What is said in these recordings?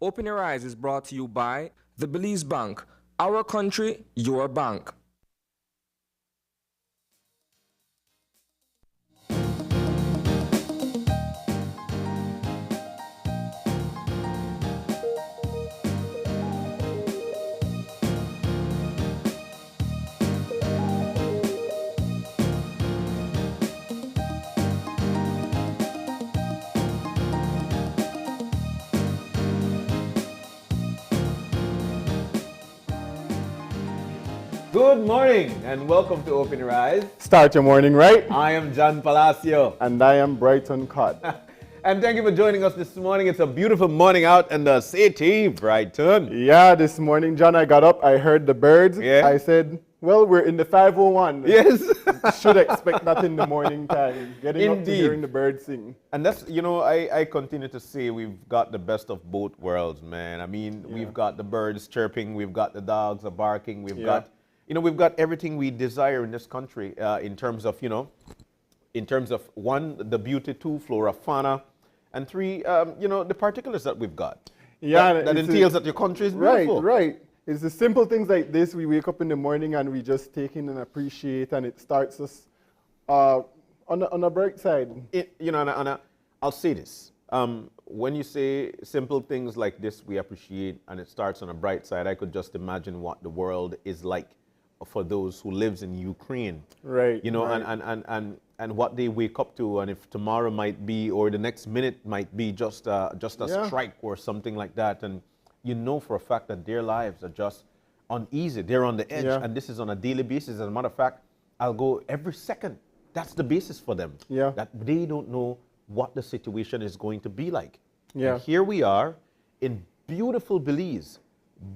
Open Your Eyes is brought to you by the Belize Bank. Our country, your bank. Good morning and welcome to Open Your Eyes. Start your morning right. I am John Palacio. And I am Brighton Cott. And thank you for joining us this morning. It's a beautiful morning out in the city, Brighton. Yeah, this morning, John, I got up, I heard the birds. Yeah. I said, well, we're in the 501. Yes. Should expect that in the morning time. Getting up to Indeed. hearing the birds sing. And that's, I continue to say we've got the best of both worlds, man. I mean, we've got the birds chirping, we've got the dogs are barking, we've got everything we desire in this country in terms of, one, the beauty, two, flora, fauna, and three, the particulars that we've got. Yeah, that entails that your country is beautiful. Right. It's the simple things like this. We wake up in the morning and we just take in and appreciate, and it starts us on a bright side. I'll say this. When you say simple things like this we appreciate and it starts on a bright side, I could just imagine what the world is like for those who lives in Ukraine. Right. Right. And what they wake up to, and if tomorrow might be, or the next minute might be just a strike or something like that, and you know for a fact that their lives are just uneasy. They're on the edge, and this is on a daily basis. As a matter of fact, I'll go every second. That's the basis for them. Yeah. That they don't know what the situation is going to be like. Yeah. And here we are in beautiful Belize,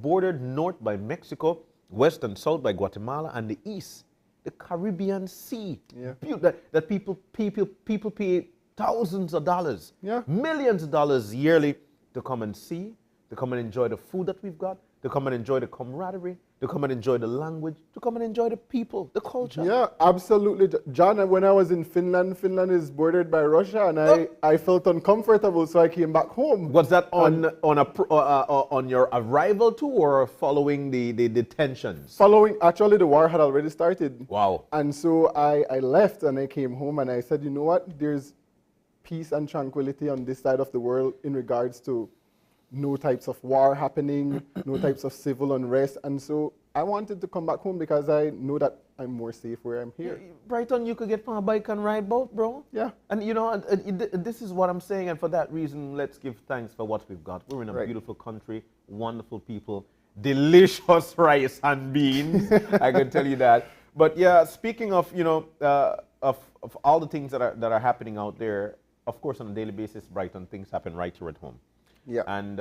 bordered north by Mexico, west and south by Guatemala, and the east, the Caribbean Sea. Yeah. That people pay thousands of dollars, millions of dollars yearly to come and see, to come and enjoy the food that we've got, to come and enjoy the camaraderie, to come and enjoy the language, to come and enjoy the people, the culture. Yeah, absolutely. John, when I was in Finland, Finland is bordered by Russia, and I felt uncomfortable, so I came back home. Was that on your arrival to or following the tensions? Following, actually, the war had already started. Wow. And so I left and I came home and I said, you know what? There's peace and tranquility on this side of the world in regards to no types of war happening, no types of civil unrest. And so I wanted to come back home because I know that I'm more safe where I'm here. Brighton, you could get on a bike and ride boat, bro. Yeah. And this is what I'm saying. And for that reason, let's give thanks for what we've got. We're in a beautiful country, wonderful people, delicious rice and beans. I can tell you that. But yeah, speaking of, of all the things that are happening out there, of course, on a daily basis, Brighton, things happen right here at home. Yeah. And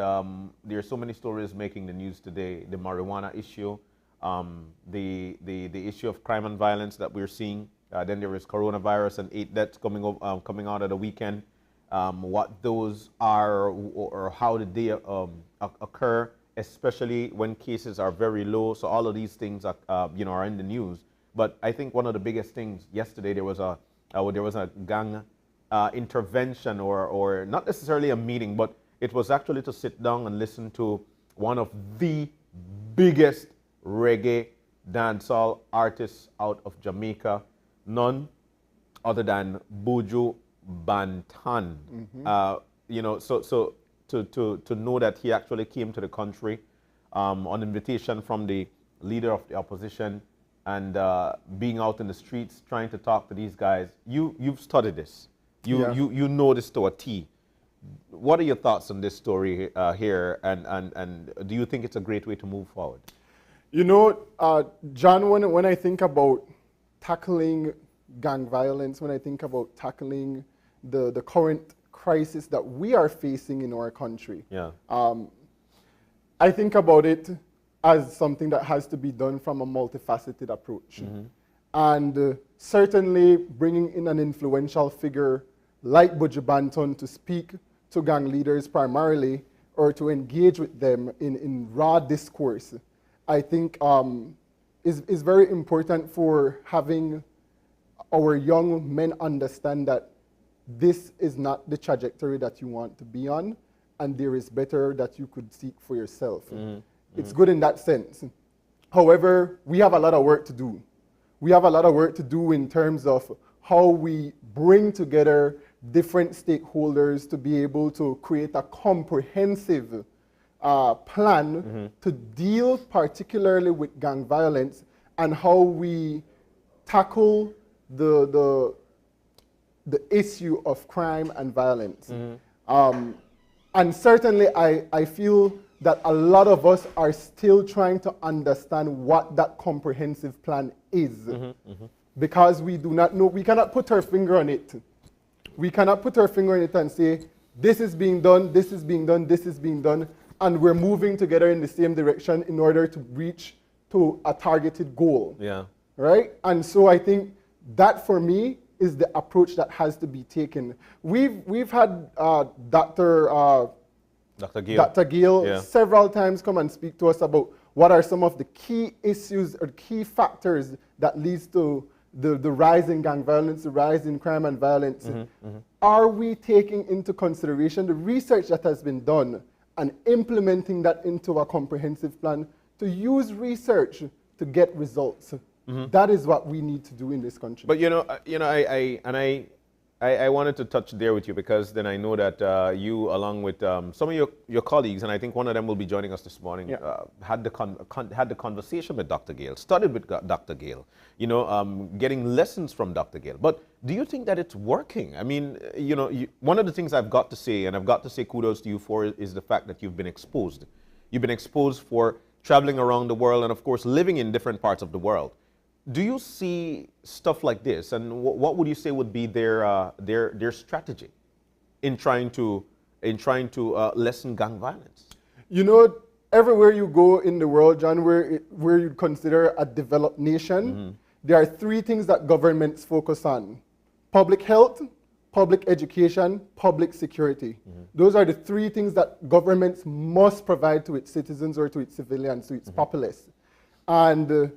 there are so many stories making the news today. The marijuana issue, the issue of crime and violence that we're seeing. Then there is coronavirus and 8 deaths coming out of the weekend. What those are or how did they occur, especially when cases are very low. So all of these things are in the news. But I think one of the biggest things yesterday there was a gang intervention or not necessarily a meeting, but it was actually to sit down and listen to one of the biggest reggae dancehall artists out of Jamaica, none other than Buju Banton. So to know that he actually came to the country on invitation from the leader of the opposition and being out in the streets trying to talk to these guys. You've studied this. You know this to a T. What are your thoughts on this story here, and do you think it's a great way to move forward? John, when I think about tackling gang violence, when I think about tackling the current crisis that we are facing in our country, I think about it as something that has to be done from a multifaceted approach. And certainly bringing in an influential figure like Buju Banton to speak to gang leaders primarily, or to engage with them in raw discourse, I think is very important for having our young men understand that this is not the trajectory that you want to be on, and there is better that you could seek for yourself. It's good in that sense. However, we have a lot of work to do. We have a lot of work to do in terms of how we bring together different stakeholders to be able to create a comprehensive plan to deal particularly with gang violence, and how we tackle the issue of crime and violence. And certainly I feel that a lot of us are still trying to understand what that comprehensive plan is, because we do not know, we cannot put our finger on it. We cannot put our finger on it and say, this is being done, this is being done, this is being done, and we're moving together in the same direction in order to reach to a targeted goal. Yeah. Right? And so I think that for me is the approach that has to be taken. We've had Dr. Gale several times come and speak to us about what are some of the key issues or key factors that leads to the rise in gang violence, the rise in crime and violence. Are we taking into consideration the research that has been done and implementing that into a comprehensive plan to use research to get results? That is what we need to do in this country. But I wanted to touch there with you, because then I know that you, along with some of your colleagues, and I think one of them will be joining us this morning, had the conversation with Dr. Gale, studied with Dr. Gale, getting lessons from Dr. Gale. But do you think that it's working? I mean, one of the things I've got to say, and I've got to say kudos to you for, is the fact that you've been exposed. You've been exposed for traveling around the world and, of course, living in different parts of the world. Do you see stuff like this, and what would you say would be their strategy in trying to lessen gang violence? Everywhere you go in the world, John, where you consider a developed nation, there are three things that governments focus on: public health, public education, public security. Those are the three things that governments must provide to its citizens or to its civilians, to its populace. And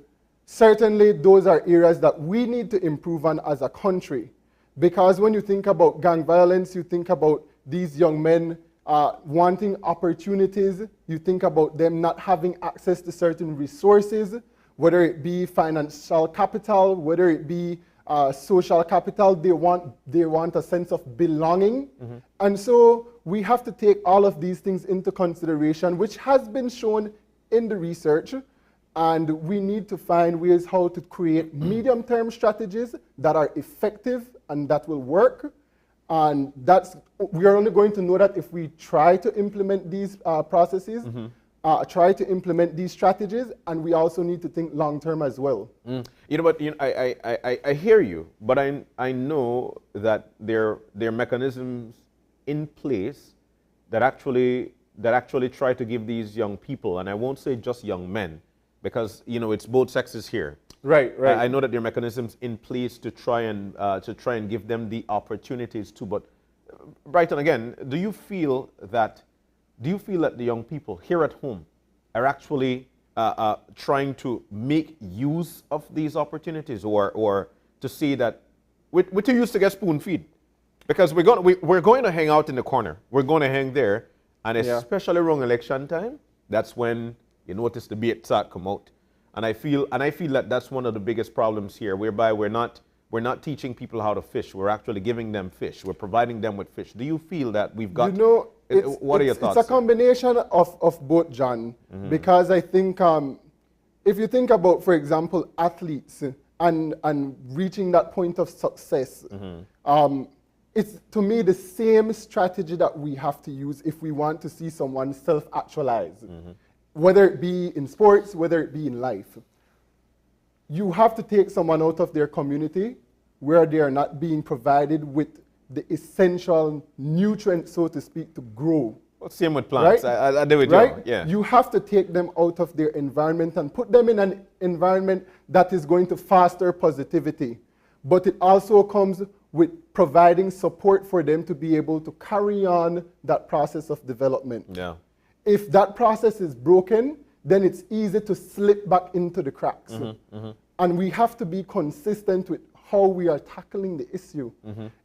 certainly those are areas that we need to improve on as a country, because when you think about gang violence, you think about these young men wanting opportunities, you think about them not having access to certain resources, whether it be financial capital, whether it be social capital. They want a sense of belonging. And so we have to take all of these things into consideration, which has been shown in the research. And we need to find ways how to create medium-term strategies that are effective and that will work. And we are only going to know that if we try to implement these processes, try to implement these strategies, and we also need to think long-term as well. I hear you, but I know that there are mechanisms in place that actually try to give these young people, and I won't say just young men, because it's both sexes here. Right. I know that there are mechanisms in place to try and give them the opportunities to. But Brighton, again, do you feel that the young people here at home are actually trying to make use of these opportunities, or to see that we're too used to get spoon feed? Because we're going to hang out in the corner. We're going to hang there, and especially around election time, that's when you notice the bait start come out. And I feel that that's one of the biggest problems here, whereby we're not teaching people how to fish. We're actually giving them fish. We're providing them with fish. Do you feel that we've got? What are your thoughts? It's a combination of both, John. Because I think if you think about, for example, athletes and reaching that point of success, it's, to me, the same strategy that we have to use if we want to see someone self-actualize. Whether it be in sports, whether it be in life. You have to take someone out of their community where they are not being provided with the essential nutrients, so to speak, to grow. Well, same with plants. Right? I do it, right? Yeah. You have to take them out of their environment and put them in an environment that is going to foster positivity. But it also comes with providing support for them to be able to carry on that process of development. Yeah. If that process is broken, then it's easy to slip back into the cracks. And we have to be consistent with how we are tackling the issue.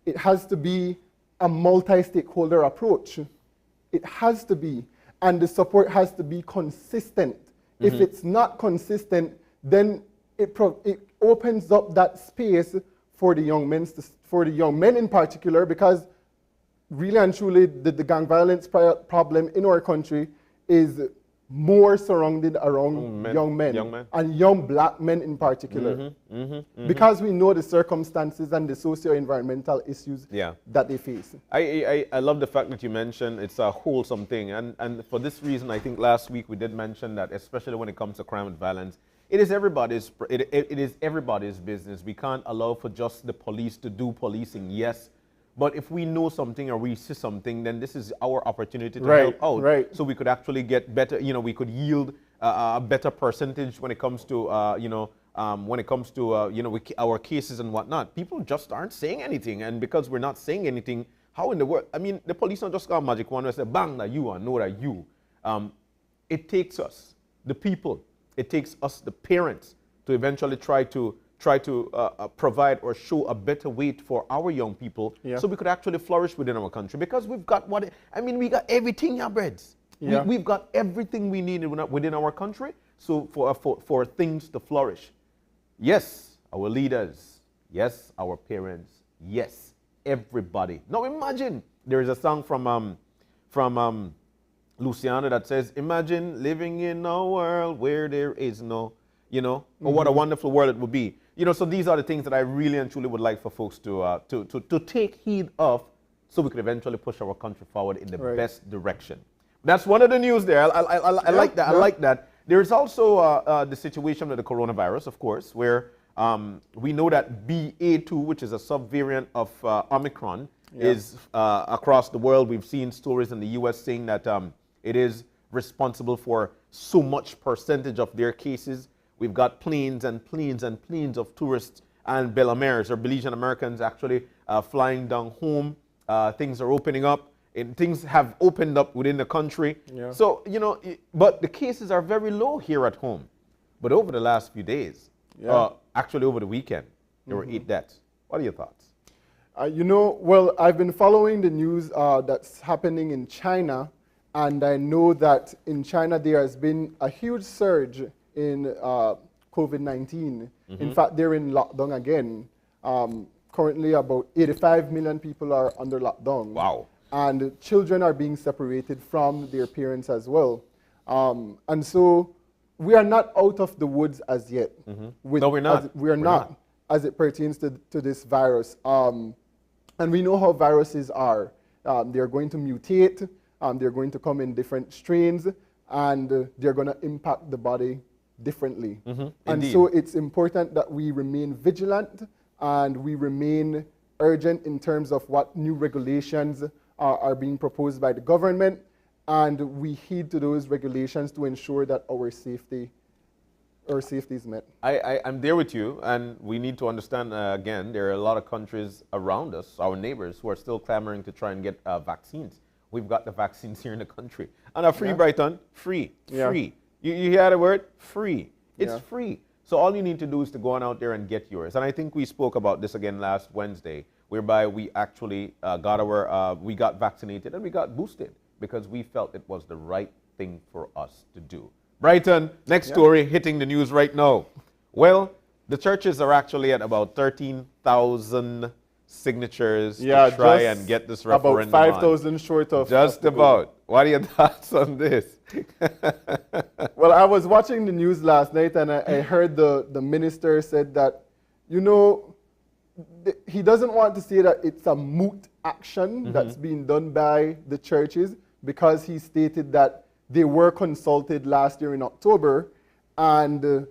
It has to be a multi-stakeholder approach. It has to be. And the support has to be consistent. If it's not consistent, then it opens up that space for the young men in particular, because really and truly the gang violence problem in our country is more surrounded around young men and young black men in particular, because we know the circumstances and the socio-environmental issues that they face. I love the fact that you mentioned it's a wholesome thing, and for this reason I think last week we did mention that, especially when it comes to crime and violence, it is everybody's business. We can't allow for just the police to do policing, yes. But if we know something or we see something, then this is our opportunity to help out. So we could actually get better, we could yield a better percentage when it comes to, our cases and whatnot. People just aren't saying anything. And because we're not saying anything, how in the world? I mean, the police don't just got magic wand and say, bang, that you are, no, that you. It takes us, the people, it takes us, the parents, to eventually try to provide or show a better way for our young people, so we could actually flourish within our country, because we've got we got everything, yeah, breads. We've got everything we need within our country, so for things to flourish. Yes, our leaders. Yes, our parents. Yes, everybody. Now imagine, there is a song from Luciano that says, imagine living in a world where there is no, or what a wonderful world it would be. So these are the things that I really and truly would like for folks to take heed of, so we could eventually push our country forward in the best direction. That's one of the news there. I like that. I like that. There is also the situation with the coronavirus, of course, where we know that BA2, which is a subvariant of Omicron, is across the world. We've seen stories in the US saying that it is responsible for so much percentage of their cases. We've got planes and planes and planes of tourists and Belizeans or Belizean Americans actually flying down home. Things are opening up, and things have opened up within the country. So, but the cases are very low here at home. But over the last few days, actually over the weekend, there were 8 deaths. What are your thoughts? Well, I've been following the news that's happening in China, and I know that in China there has been a huge surge in COVID-19. In fact, they're in lockdown again. Currently, about 85 million people are under lockdown. Wow. And children are being separated from their parents as well. And so we are not out of the woods as yet. No, we're not. We're not, as it pertains to this virus. And we know how viruses are. They're going to mutate. They're going to come in different strains, and they're going to impact the body differently. And so it's important that we remain vigilant and we remain urgent in terms of what new regulations are being proposed by the government, and we heed to those regulations to ensure that our safety is met. I'm there with you, and we need to understand, again, there are a lot of countries around us, our neighbors, who are still clamoring to try and get vaccines. We've got the vaccines here in the country. And are free, Brighton? Free. Free. You hear the word? Free. It's free. So all you need to do is to go on out there and get yours. And I think we spoke about this again last Wednesday, whereby we actually we got vaccinated and we got boosted because we felt it was the right thing for us to do. Brighton, next story hitting the news right now. Well, the churches are actually at about 13,000 signatures to try and get this referendum about 5,000 short of... Just about. What are your thoughts on this? Well, I was watching the news last night, and I heard the minister said that, he doesn't want to say that it's a moot action that's being done by the churches, because he stated that they were consulted last year in October, and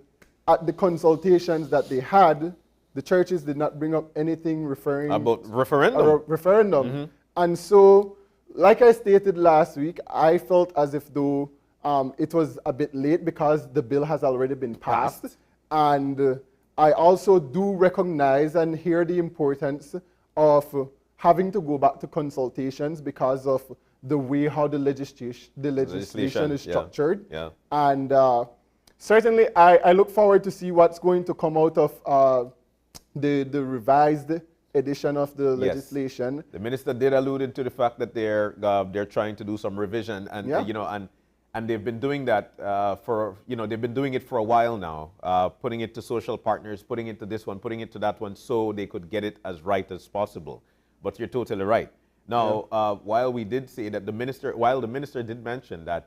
at the consultations that they had, the churches did not bring up anything referring about referendum. And so, like I stated last week, I felt as if though it was a bit late because the bill has already been passed. And I also do recognize and hear the importance of having to go back to consultations because of the way how the legislation is structured. And certainly I look forward to see what's going to come out of the revised edition of the Yes. legislation. The minister did allude to the fact that they're trying to do some revision, and Yeah. and they've been doing that they've been doing it for a while now, putting it to social partners, putting it to this one, putting it to that one, so they could get it as right as possible. But you're totally right. Now, while we did say that the minister did mention that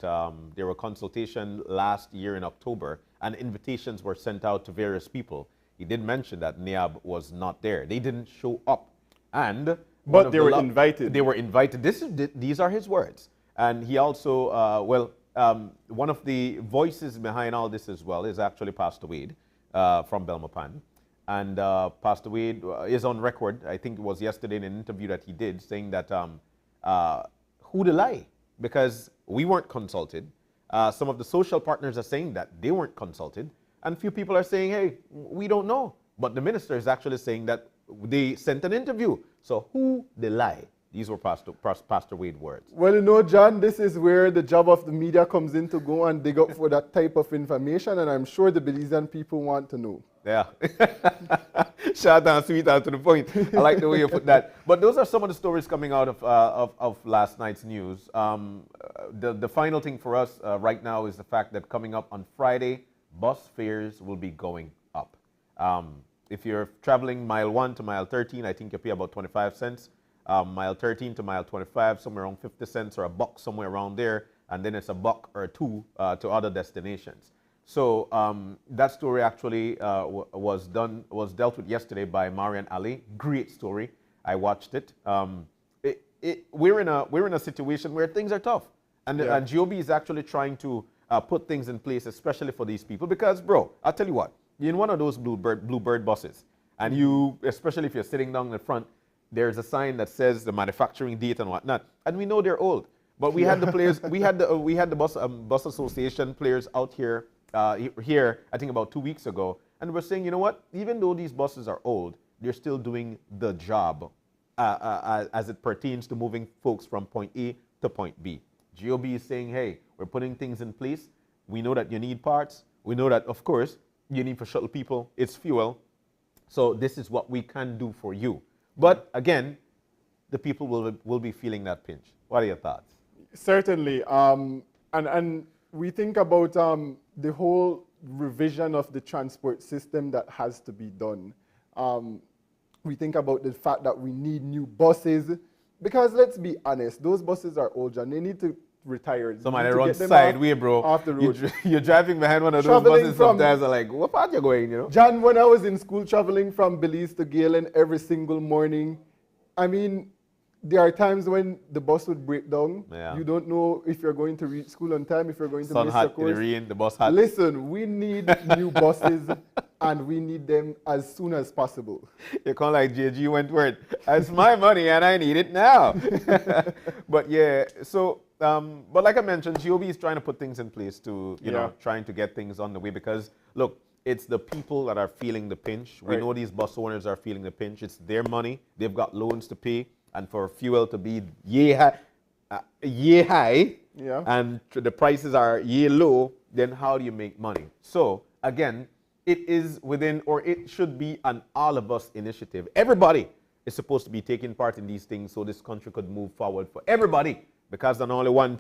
there were consultation last year in October and invitations were sent out to various people, he did mention that NIAB was not there. They didn't show up. And But they were invited. They were invited. These are his words. And he also, one of the voices behind all this as well is actually Pastor Wade from Belmopan. And Pastor Wade is on record, I think it was yesterday in an interview that he did, saying that who to lie? Because we weren't consulted. Some of the social partners are saying that they weren't consulted. And few people are saying, hey, we don't know. But the minister is actually saying that they sent an interview. So who they lie? These were Pastor Wade's words. Well, John, this is where the job of the media comes in to go and dig up for that type of information, and I'm sure the Belizean people want to know. Yeah. Short and sweet and to the point. I like the way you put that. But those are some of the stories coming out of last night's news. The final thing for us right now is the fact that coming up on Friday, bus fares will be going up. If you're traveling mile 1 to mile 13, I think you pay about 25 cents. Mile 13 to mile 25, somewhere around 50 cents or a buck, somewhere around there. And then it's a buck or two to other destinations. So that story actually was dealt with yesterday by Marian Ali. Great story. I watched it. We're in a situation where things are tough. And GOB is actually trying to put things in place, especially for these people. Because, bro, I'll tell you what, you're in one of those Bluebird buses, and you, especially if you're sitting down in the front, there's a sign that says the manufacturing date and whatnot. And we know they're old. But we had the players, we had the bus association players out here, I think about 2 weeks ago, and we're saying, you know what, even though these buses are old, they're still doing the job as it pertains to moving folks from point A to point B. GOB is saying, hey, we're putting things in place. We know that you need parts. We know that, of course, you need for shuttle people, it's fuel. So this is what we can do for you. But again, the people will be feeling that pinch. What are your thoughts? Certainly. And we think about the whole revision of the transport system that has to be done. We think about the fact that we need new buses, because let's be honest, those buses are old and they need to retire. Somebody runs sideway, bro. Off the road. You're driving behind one of those buses sometimes, are like, what part you going, you know? John, when I was in school traveling from Belize to Galen every single morning, I mean, there are times when the bus would break down. Yeah. You don't know if you're going to reach school on time, if you're going to miss the course. The rain, the bus hot. Listen, we need new buses, and we need them as soon as possible. You're kind of like JG Wentworth. It's my money, and I need it now. But yeah, so, but like I mentioned, GOB is trying to put things in place to, you know, trying to get things on the way, because, look, it's the people that are feeling the pinch. We know these bus owners are feeling the pinch. It's their money. They've got loans to pay. And for fuel to be high, and the prices are low, then how do you make money? So again, it is within, or it should be an all of us initiative. Everybody is supposed to be taking part in these things so this country could move forward for everybody, because not only one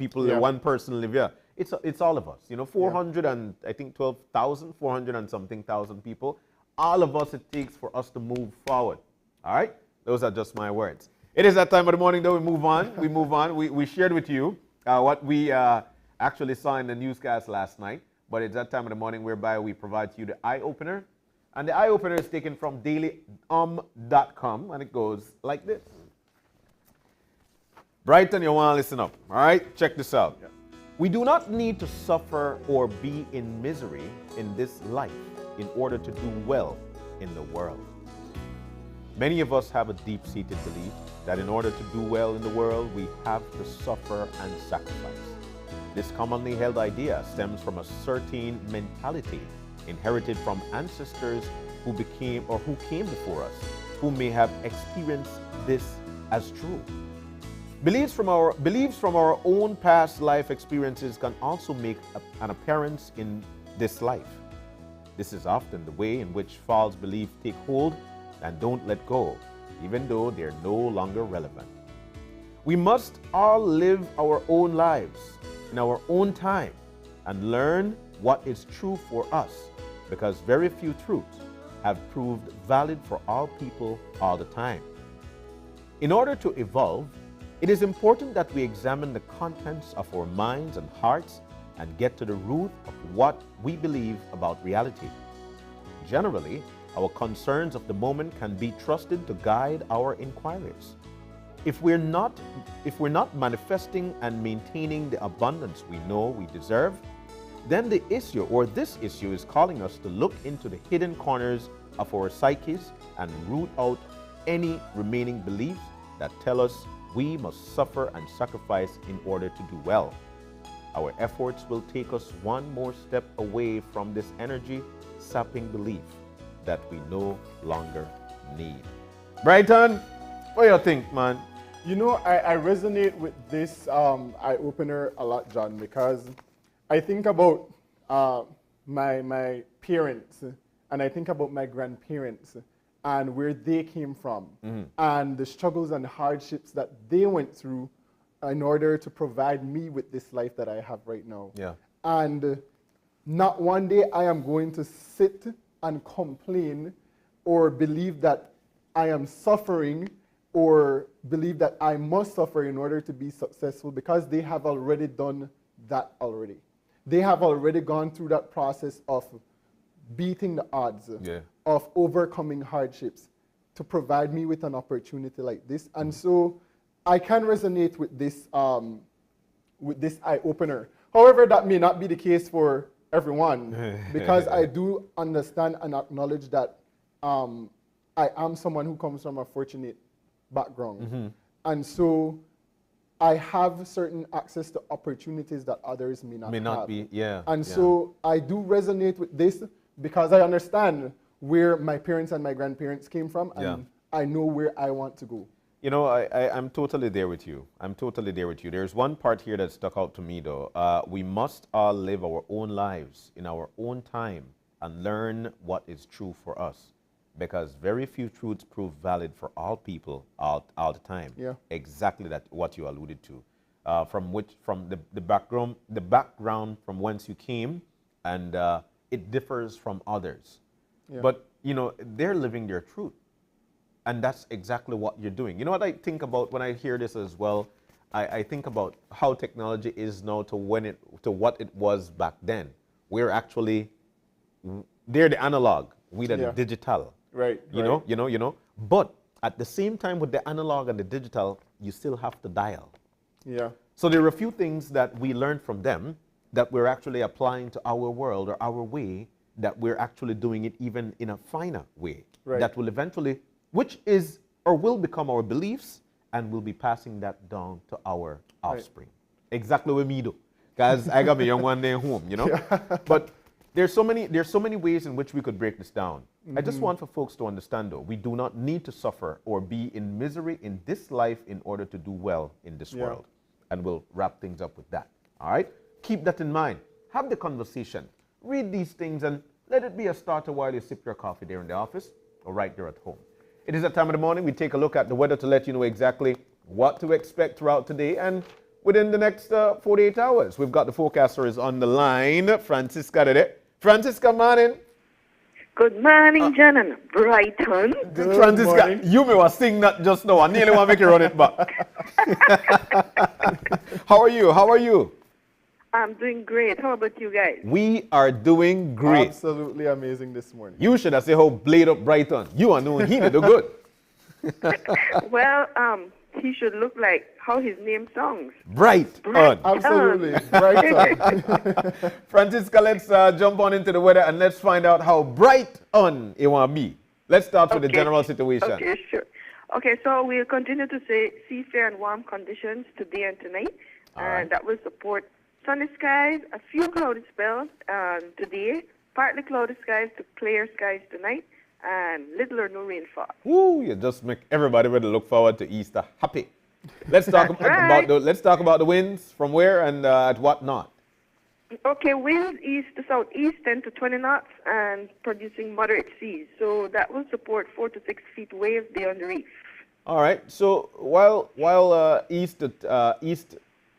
person live here. It's all of us. You know, 400 and I think 12,000, 400 and something thousand people. All of us it takes for us to move forward. All right? Those are just my words. It is that time of the morning, though. We move on. We shared with you what we actually saw in the newscast last night. But it's that time of the morning whereby we provide to you the eye-opener. And the eye-opener is taken from dailyom.com. And it goes like this. Brighton, you want to listen up. All right? Check this out. Yeah. We do not need to suffer or be in misery in this life in order to do well in the world. Many of us have a deep-seated belief that in order to do well in the world, we have to suffer and sacrifice. This commonly held idea stems from a certain mentality inherited from ancestors who came before us, who may have experienced this as true. Beliefs from our own past life experiences can also make an appearance in this life. This is often the way in which false beliefs take hold and don't let go. even though they're no longer relevant. We must all live our own lives in our own time and learn what is true for us, because very few truths have proved valid for all people all the time. In order to evolve, it is important that we examine the contents of our minds and hearts and get to the root of what we believe about reality. Generally, our concerns of the moment can be trusted to guide our inquiries. If we're not manifesting and maintaining the abundance we know we deserve, then this issue is calling us to look into the hidden corners of our psyches and root out any remaining beliefs that tell us we must suffer and sacrifice in order to do well. Our efforts will take us one more step away from this energy-sapping belief that we no longer need. Brighton, what do you think, man? You know, I resonate with this eye-opener a lot, John, because I think about my parents and I think about my grandparents and where they came from and the struggles and hardships that they went through in order to provide me with this life that I have right now. Yeah. And not one day I am going to sit and complain or believe that I am suffering or believe that I must suffer in order to be successful, because they have already done that already. They have already gone through that process of beating the odds, of overcoming hardships to provide me with an opportunity like this. And so I can resonate with this eye-opener. However, that may not be the case for everyone, because I do understand and acknowledge that I am someone who comes from a fortunate background. And so I have certain access to opportunities that others may not have. And so I do resonate with this because I understand where my parents and my grandparents came from, and I know where I want to go. You know, I'm totally there with you. I'm totally there with you. There's one part here that stuck out to me, though. We must all live our own lives in our own time and learn what is true for us, because very few truths prove valid for all people all the time. Exactly that what you alluded to. From the background from whence you came, and it differs from others. But you know, they're living their truth. And that's exactly what you're doing. You know what I think about when I hear this as well? I think about how technology is now to what it was back then. We're actually, they're the analog, we are the digital. You know. But at the same time with the analog and the digital, you still have to dial. So there are a few things that we learned from them that we're actually applying to our world or our way, that we're actually doing it even in a finer way. That will eventually, which is or will become our beliefs, and we'll be passing that down to our offspring. Exactly what me do. Guys, I got my young one day home, you know? But there's so many ways in which we could break this down. I just want for folks to understand, though, we do not need to suffer or be in misery in this life in order to do well in this world. And we'll wrap things up with that. All right? Keep that in mind. Have the conversation. Read these things and let it be a starter while you sip your coffee there in the office or right there at home. It is that time of the morning. We take a look at the weather to let you know exactly what to expect throughout today and within the next 48 hours. We've got the forecasters on the line. Francisca today. Francisca, morning. Good morning, John and Brighton. Francisca, morning. You may was sing that just now. I nearly want to make you run it back. How are you? How are you? I'm doing great. How about you guys? We are doing great. Absolutely amazing this morning. You should have said how blade up Brighton. You are knowing he did good. Well, he should look like how his name sounds. Bright on. Absolutely. Bright on. Francisca, let's jump on into the weather and let's find out how bright on it want to be. Let's start with the general situation. Okay, sure. Okay, so we'll continue to see fair and warm conditions today and tonight. And that will support sunny skies, a few cloudy spells today, partly cloudy skies to clear skies tonight, and little or no rainfall. Woo, you just make everybody ready to look forward to Easter happy. Let's talk about the winds from where and at what knot. Okay, winds east to southeast 10 to 20 knots and producing moderate seas. So that will support 4 to 6 feet waves beyond the reef. All right. So while east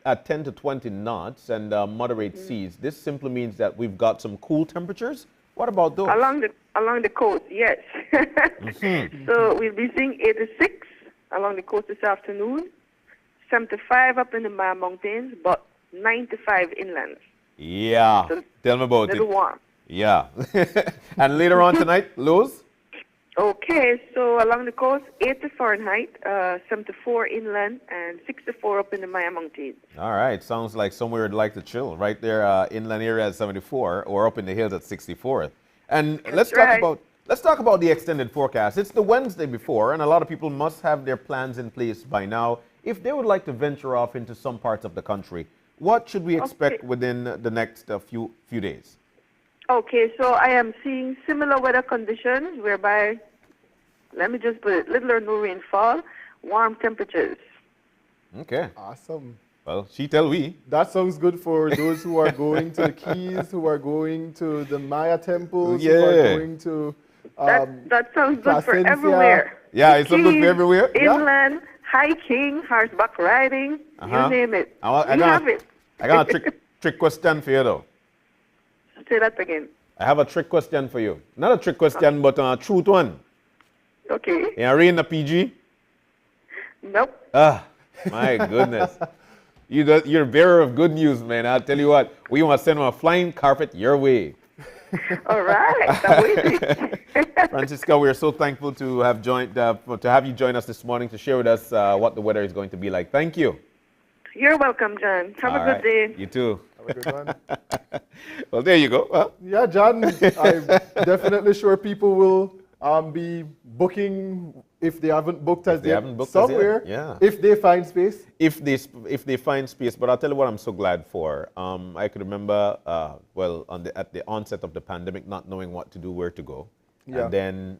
at 10 to 20 knots and moderate seas, this simply means that we've got some cool temperatures. What about those? Along the coast, yes. So we'll be seeing 86 along the coast this afternoon, 75 up in the Maya Mountains, but 95 inland. Yeah. So tell me about little it. warm. Yeah. And later on tonight, lows? Okay, so along the coast, 80 Fahrenheit, 74 inland, and 64 up in the Maya Mountains. All right. Sounds like somewhere you'd like to chill. Right there, inland area at 74 or up in the hills at 64. And let's talk about the extended forecast. It's the Wednesday before, and a lot of people must have their plans in place by now. If they would like to venture off into some parts of the country, what should we expect within the next few days? Okay, so I am seeing similar weather conditions whereby, let me just put it, little or no rainfall, warm temperatures. Okay. Awesome. Well, she tell we. That sounds good for those who are going to the Keys, who are going to the Maya temples, Yeah. who are going to That sounds good for Placencia. everywhere. Yeah, The it's so good for Keys, everywhere. Yeah. Inland, hiking, horseback riding, you name it. I We have it. got a trick question for you, though. Say that again. I have a trick question for you. Not a trick question, but a truth one. Okay. You reading the PG? Nope. Ah, my goodness. You're a bearer of good news, man. I'll tell you what. We want to send a flying carpet your way. All right. I'm waiting. Francisca, we are so thankful to have you join us this morning to share with us what the weather is going to be like. Thank you. You're welcome, John. Have a good day. You too. Have a good one. Well, there you go. Huh? Yeah, John, I'm definitely sure people will be booking if they haven't booked as yet somewhere. Yeah. If they find space. If they find space, but I'll tell you what I'm so glad for. I could remember, at the onset of the pandemic, not knowing what to do, where to go. Yeah. And then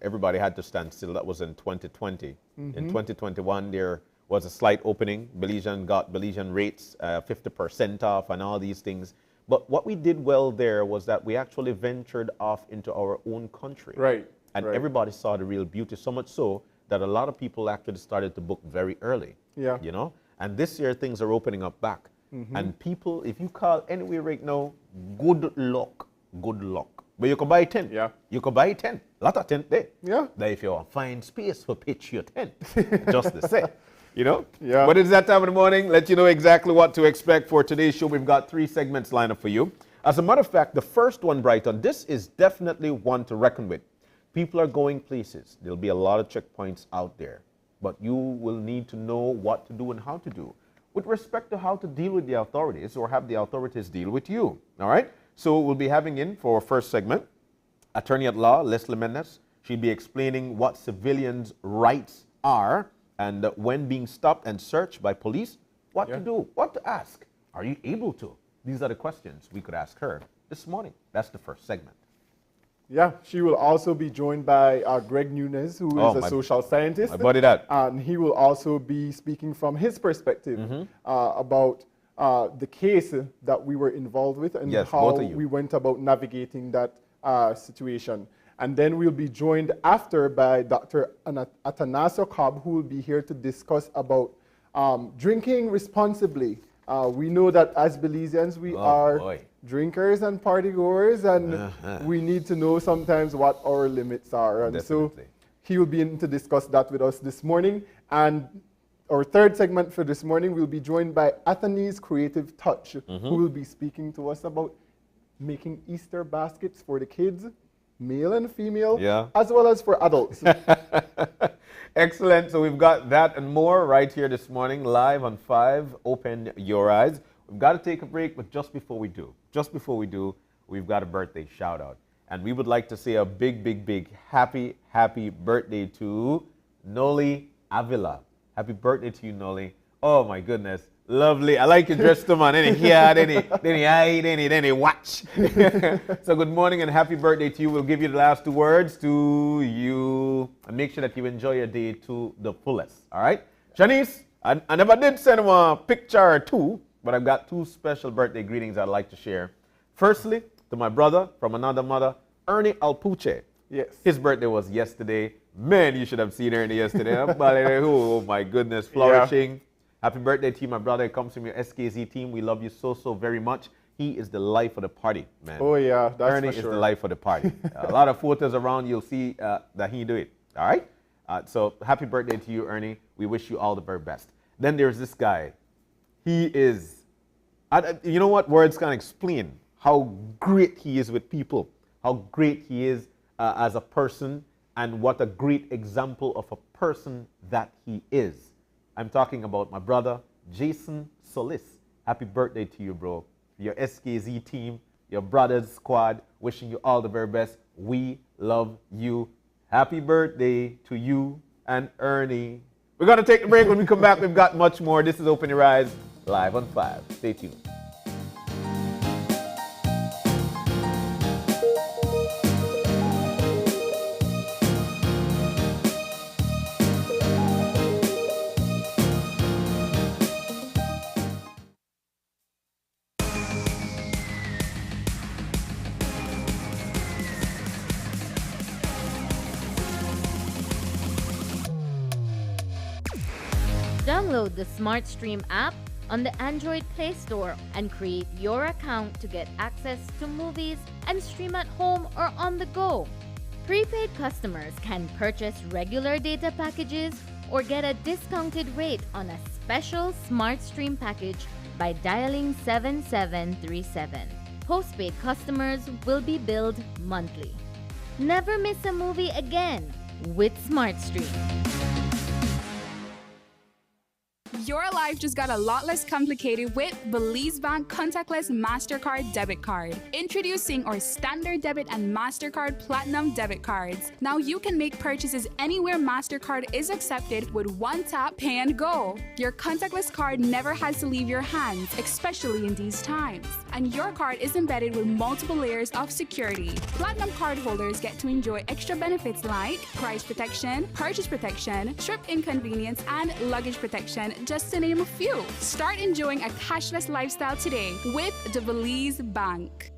everybody had to stand still. That was in 2020. In 2021, there was a slight opening. Belizean rates 50% off and all these things. But what we did well there was that we actually ventured off into our own country. Right. And everybody saw the real beauty, so much so that a lot of people actually started to book very early. Yeah. You know? And this year things are opening up back. And people, if you call anywhere right now, good luck. Good luck. But you can buy a tent. Yeah. You can buy a tent. A lot of tent there. Yeah. That if you want to find space for pitch your tent. Just the same. You know? Yeah. But it's that time of the morning. Let you know exactly what to expect for today's show. We've got 3 segments lined up for you. As a matter of fact, the first one, Brighton, this is definitely one to reckon with. People are going places. There'll be a lot of checkpoints out there. But you will need to know what to do and how to do with respect to how to deal with the authorities or have the authorities deal with you. All right? So we'll be having in for our first segment, Attorney at Law, Leslie Mendes. She'll be explaining what civilians' rights are and when being stopped and searched by police, what to do, what to ask. Are you able to? These are the questions we could ask her this morning. That's the first segment. Yeah, she will also be joined by Greg Nunes, who is a social scientist. My buddy that. And he will also be speaking from his perspective about the case that we were involved with and how we went about navigating that situation. And then we'll be joined after by Dr. Atanasio Cobb, who will be here to discuss about drinking responsibly. We know that as Belizeans, we are drinkers and partygoers, and we need to know sometimes what our limits are. And so he will be in to discuss that with us this morning. And our third segment for this morning, we'll be joined by Anthony's Creative Touch, who will be speaking to us about making Easter baskets for the kids, male and female, as well as for adults. Excellent. So we've got that and more right here this morning, live on 5. Open your eyes. We've got to take a break, but just before we do, we've got a birthday shout out. And we would like to say a big, big, big happy birthday to Noli Avila. Happy birthday to you, Noli. Oh my goodness. Lovely. I like your dress too, man. Then he eye, then he watch. So good morning and happy birthday to you. We'll give you the last 2 words to you. And make sure that you enjoy your day to the fullest. All right? Shanice, I never did send him a picture or 2, but I've got 2 special birthday greetings I'd like to share. Firstly, to my brother from another mother, Ernie Alpuche. Yes. His birthday was yesterday. Man, you should have seen Ernie yesterday. Oh my goodness, flourishing. Yeah. Happy birthday to you, my brother. It comes from your SKZ team. We love you so very much. He is the life of the party, man. Oh yeah, that's Ernie for sure. is the life of the party. A lot of photos around, you'll see that he do it. All right? So happy birthday to you, Ernie. We wish you all the very best. Then there's this guy. He is, you know what? Words can't explain how great he is with people, how great he is as a person, and what a great example of a person that he is. I'm talking about my brother, Jason Solis. Happy birthday to you, bro. Your SKZ team, your brother's squad, wishing you all the very best. We love you. Happy birthday to you and Ernie. We're going to take a break. When we come back, we've got much more. This is Open Your Eyes, live on 5. Stay tuned. Download the SmartStream app on the Android Play Store and create your account to get access to movies and stream at home or on the go. Prepaid customers can purchase regular data packages or get a discounted rate on a special SmartStream package by dialing 7737. Postpaid customers will be billed monthly. Never miss a movie again with SmartStream. Your life just got a lot less complicated with Belize Bank Contactless MasterCard Debit Card. Introducing our Standard Debit and MasterCard Platinum Debit Cards. Now you can make purchases anywhere MasterCard is accepted with one tap, pay and go. Your contactless card never has to leave your hands, especially in these times. And your card is embedded with multiple layers of security. Platinum card holders get to enjoy extra benefits like price protection, purchase protection, trip inconvenience, and luggage protection, just to name a few. Start enjoying a cashless lifestyle today with the Belize Bank.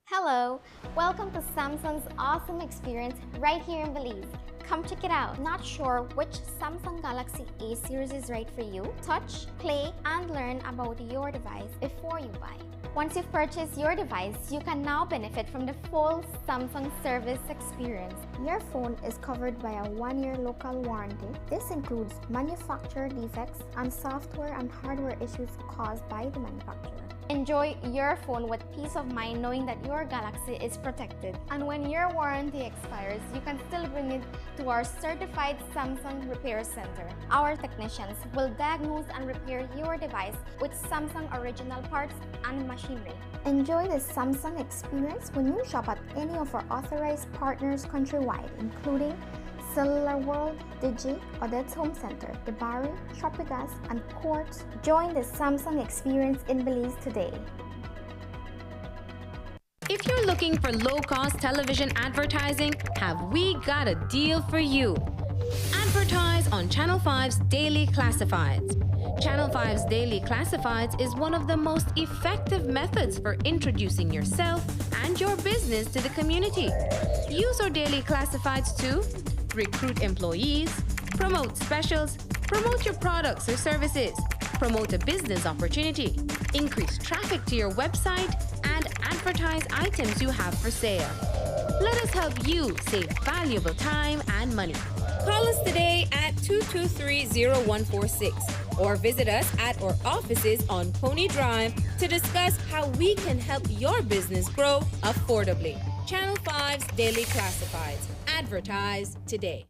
Hello, welcome to Samsung's awesome experience right here in Belize. Come check it out. Not sure which Samsung Galaxy A series is right for you? Touch, play, and learn about your device before you buy. Once you've purchased your device, you can now benefit from the full Samsung service experience. Your phone is covered by a 1-year local warranty. This includes manufacturer defects and software and hardware issues caused by the manufacturer. Enjoy your phone with peace of mind knowing that your Galaxy is protected. And when your warranty expires, you can still bring it to our certified Samsung Repair Center. Our technicians will diagnose and repair your device with Samsung original parts and machinery. Enjoy the Samsung experience when you shop at any of our authorized partners countrywide, including Cellular World, Digi, Odette's Home Center, Debari, Tropigas, and Quartz. Join the Samsung experience in Belize today. If you're looking for low-cost television advertising, have we got a deal for you? Advertise on Channel 5's Daily Classifieds. Channel 5's Daily Classifieds is one of the most effective methods for introducing yourself and your business to the community. Use our Daily Classifieds to recruit employees, promote specials, promote your products or services, promote a business opportunity, increase traffic to your website, and advertise items you have for sale. Let us help you save valuable time and money. Call us today at 223-0146 or visit us at our offices on Pony Drive to discuss how we can help your business grow affordably. Channel 5's Daily Classifieds. Advertise today.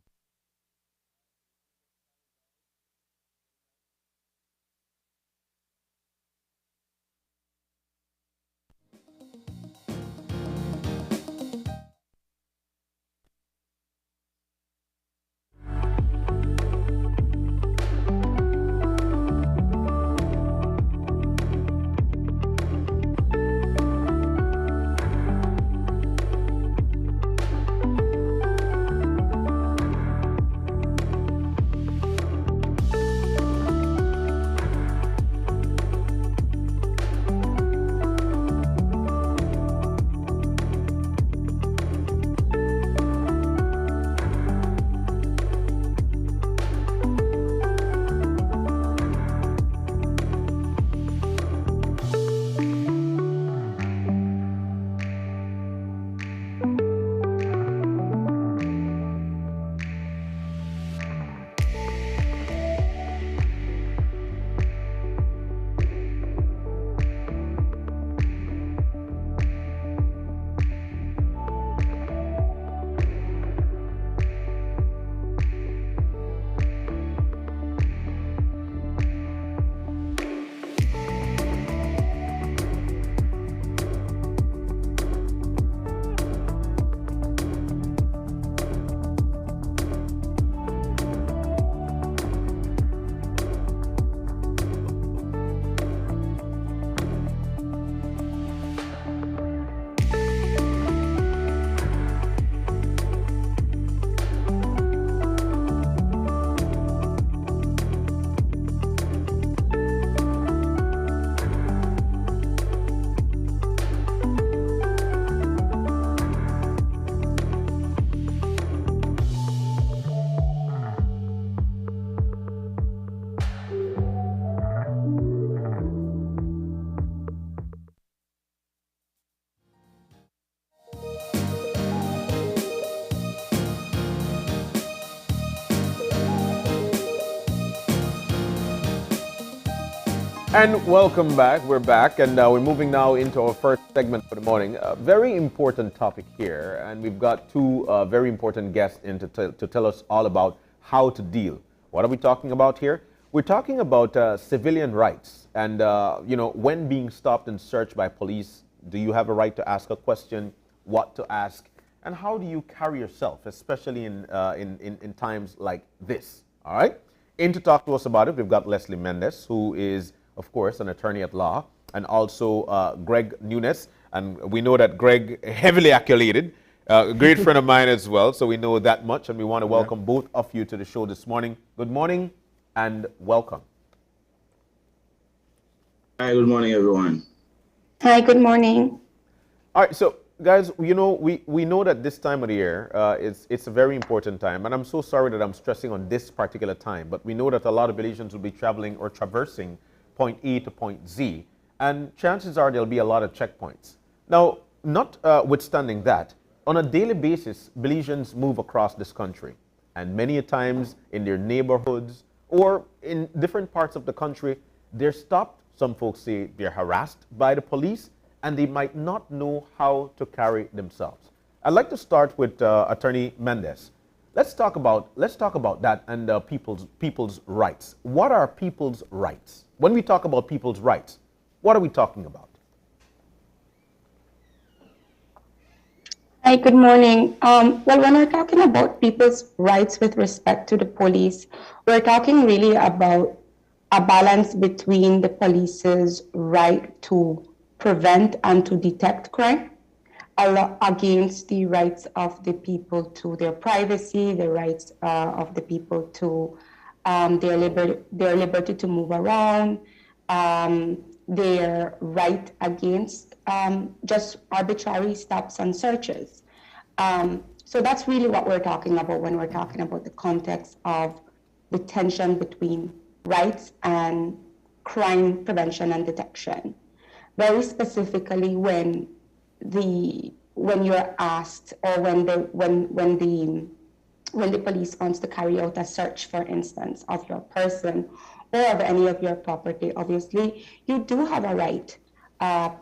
And welcome back. We're back, and we're moving now into our first segment for the morning. A very important topic here, and we've got two very important guests in to tell us all about how to deal. What are we talking about here? We're talking about civilian rights, and when being stopped and searched by police, do you have a right to ask a question, what to ask, and how do you carry yourself, especially in times like this? All right. In to talk to us about it, we've got Leslie Mendez, who is, of course, an attorney at law, and also Greg Nunes. And we know that Greg, heavily accoladed, a great friend of mine as well, so we know that much, and we want to welcome both of you to the show this morning. Good morning and welcome. Hi, good morning, everyone. Hi, good morning. All right, so guys, we know that this time of the year, it's a very important time, and I'm so sorry that I'm stressing on this particular time, but we know that a lot of Belizeans will be traveling or traversing point A to point Z, and chances are there'll be a lot of checkpoints. Now, notwithstanding that, on a daily basis, Belizeans move across this country, and many a times in their neighborhoods or in different parts of the country, they're stopped. Some folks say they're harassed by the police, and they might not know how to carry themselves. I'd like to start with Attorney Mendez. Let's talk about that and people's rights. What are people's rights? When we talk about people's rights, what are we talking about? Hi, good morning. Well, when we're talking about people's rights with respect to the police, we're talking really about a balance between the police's right to prevent and to detect crime against the rights of the people to their privacy, the rights of the people to their liberty to move around, their right against just arbitrary stops and searches. So that's really what we're talking about when we're talking about the context of the tension between rights and crime prevention and detection. Very specifically, when you're asked, or when the police wants to carry out a search, for instance, of your person or of any of your property, obviously you do have a right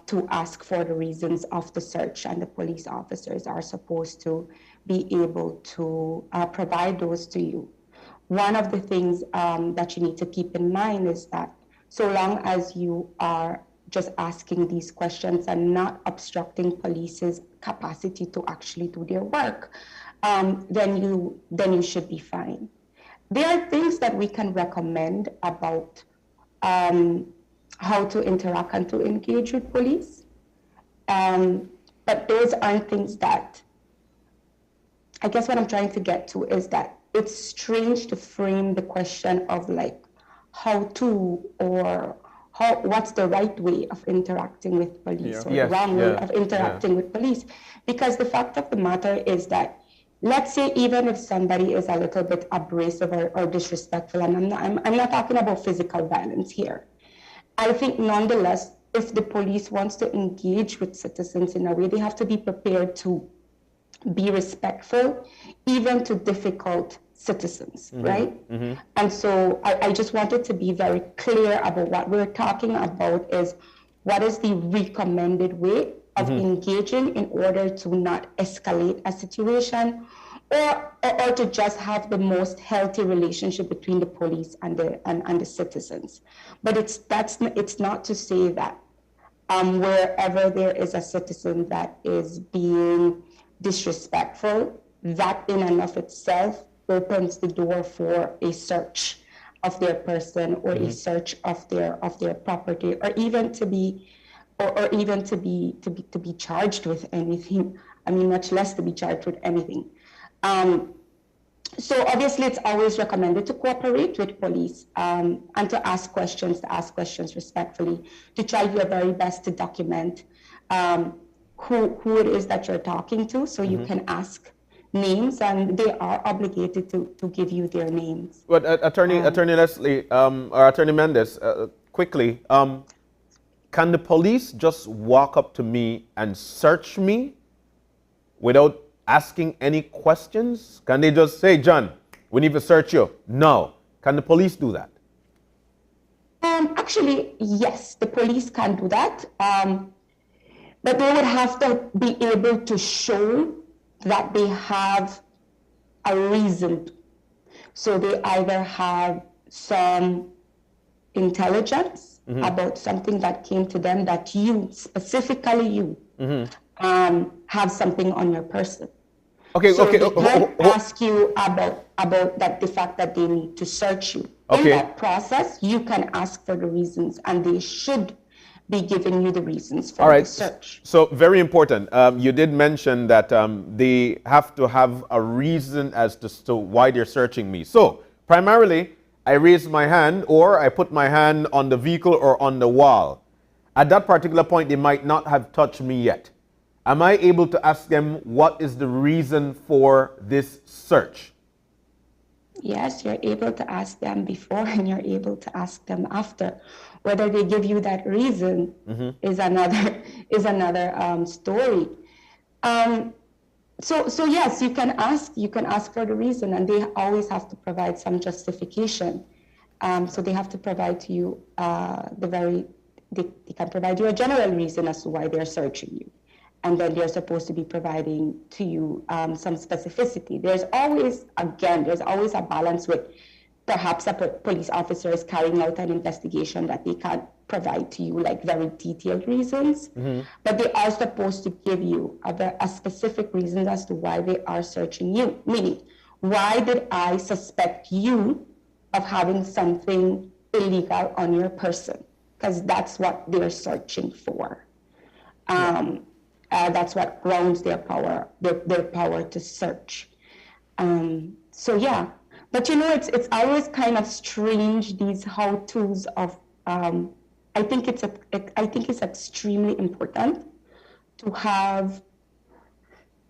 to ask for the reasons of the search, and the police officers are supposed to be able to provide those to you. One of the things that you need to keep in mind is that so long as you are just asking these questions and not obstructing police's capacity to actually do their work, then you should be fine. There are things that we can recommend about how to interact and to engage with police, but those aren't things that, I guess what I'm trying to get to is that it's strange to frame the question of like how to, or what's the right way of interacting with police, or the wrong way of interacting with police. Because the fact of the matter is that, let's say even if somebody is a little bit abrasive or disrespectful, and I'm not talking about physical violence here. I think nonetheless, if the police wants to engage with citizens in a way, they have to be prepared to be respectful, even to difficult citizens, right? And so I just wanted to be very clear about what we're talking about is what is the recommended way of engaging in order to not escalate a situation, or to just have the most healthy relationship between the police and the citizens. But it's not to say that wherever there is a citizen that is being disrespectful, that in and of itself opens the door for a search of their person, or a search of their property, or even to be charged with anything. I mean, much less to be charged with anything. So obviously, it's always recommended to cooperate with police, and to ask questions respectfully, to try your very best to document who it is that you're talking to, so you can ask names, and they are obligated to give you their names. But Attorney Leslie, or Attorney Mendez, quickly, can the police just walk up to me and search me without asking any questions? Can they just say, John, we need to search you? No. Can the police do that? actually, yes, the police can do that. But they would have to be able to show that they have a reason. So they either have some intelligence about something that came to them, that you, specifically you, have something on your person. Okay, so okay. They can ask you about that, the fact that they need to search you. Okay. In that process, you can ask for the reasons, and they should be giving you the reasons for the search. So very important. You did mention that they have to have a reason as to why they're searching me. So primarily, I raise my hand, or I put my hand on the vehicle or on the wall. At that particular point, they might not have touched me yet. Am I able to ask them what is the reason for this search? Yes, you're able to ask them before, and you're able to ask them after. Whether they give you that reason is another story. So yes, you can ask for the reason, and they always have to provide some justification. So they have to provide to you they can provide you a general reason as to why they're searching you. And then they're supposed to be providing to you some specificity. There's always a balance with perhaps a police officer is carrying out an investigation that they can't provide to you like very detailed reasons, but they are supposed to give you a specific reason as to why they are searching you. Meaning, why did I suspect you of having something illegal on your person? Because that's what they're searching for. That's what grounds their power to search. So yeah, but it's always kind of strange, these how-tos of. I think it's extremely important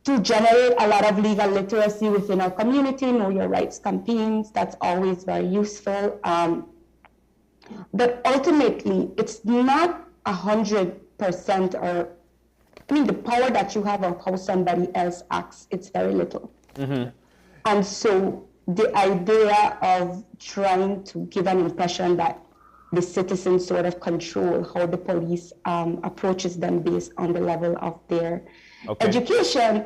to generate a lot of legal literacy within our community. Know your rights campaigns. That's always very useful. But ultimately, it's not 100% or. I mean, the power that you have of how somebody else acts, it's very little. And so the idea of trying to give an impression that the citizens sort of control how the police approaches them based on the level of their education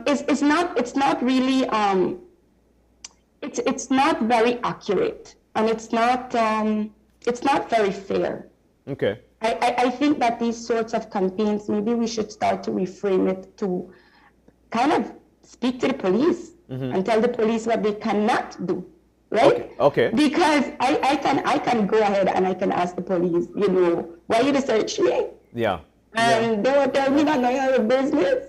it's not really it's not very accurate, and it's not very fair. Okay. I think that these sorts of campaigns, maybe we should start to reframe it to kind of speak to the police and tell the police what they cannot do, right? Okay. Because I can go ahead and I can ask the police, why you search me? Yeah. And they will tell me that I have a business.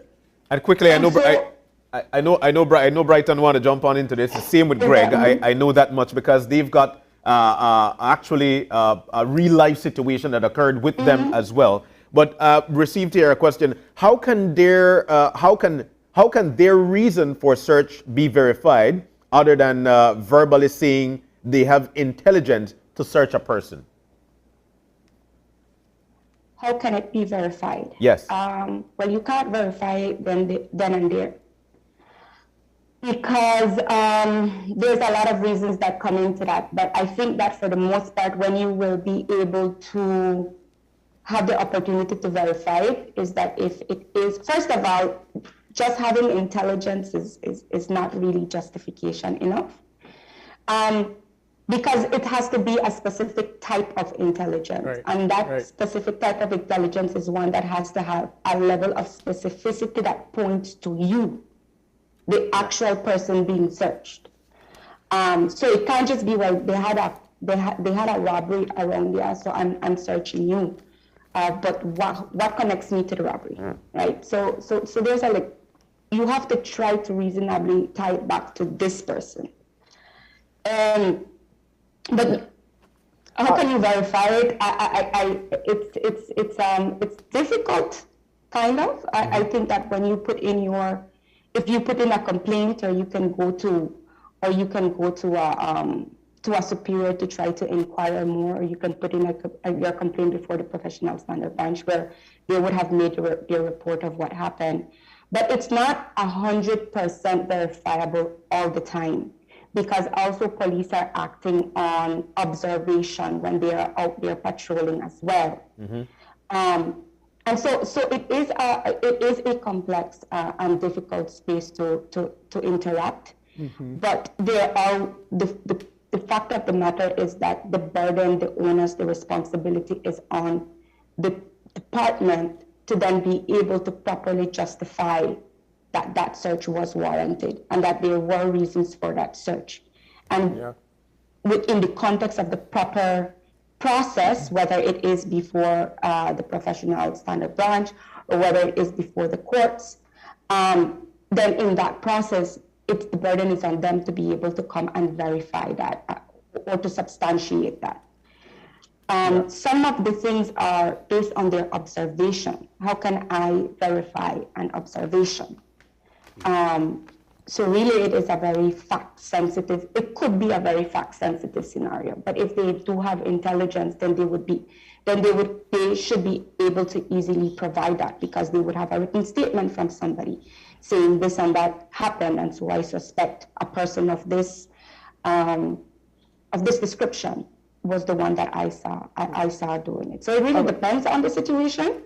And quickly, I know Brighton want to jump on into this. The same with Greg. I know that much because they've got actually a real life situation that occurred with them as well. But received here a question: how can their reason for search be verified other than verbally saying they have intelligence to search a person? How can it be verified? Yes. Well, you can't verify it then and there. Because there's a lot of reasons that come into that. But I think that for the most part, when you will be able to have the opportunity to verify it, is that if it is, first of all, just having intelligence is not really justification enough. Because it has to be a specific type of intelligence. Right. And that specific type of intelligence is one that has to have a level of specificity that points to you, the actual person being searched. So it can't just be, well, they had a robbery around there, so I'm searching you. But what connects me to the robbery, right? So there's you have to try to reasonably tie it back to this person. But how can you verify it? It's difficult, kind of. I think that when you put in if you put in a complaint, or you can go to a superior to try to inquire more, or you can put in your complaint before the professional standard bench, where they would have made their report of what happened. But it's not 100% verifiable all the time, because also police are acting on observation when they are out there patrolling as well. And so it is a complex and difficult space to interact. But there are the fact of the matter is that the burden, the onus, the responsibility is on the department to then be able to properly justify that that search was warranted and that there were reasons for that search. And within the context of the proper process, whether it is before the professional standard branch or whether it is before the courts, then in that process, the burden is on them to be able to come and verify that or to substantiate that. Some of the things are based on their observation. How can I verify an observation? So really it is a very fact-sensitive, it could be a very fact-sensitive scenario, but if they do have intelligence, then they should be able to easily provide that because they would have a written statement from somebody saying this and that happened, and so I suspect a person of this description was the one that I saw doing it. So it really depends on the situation,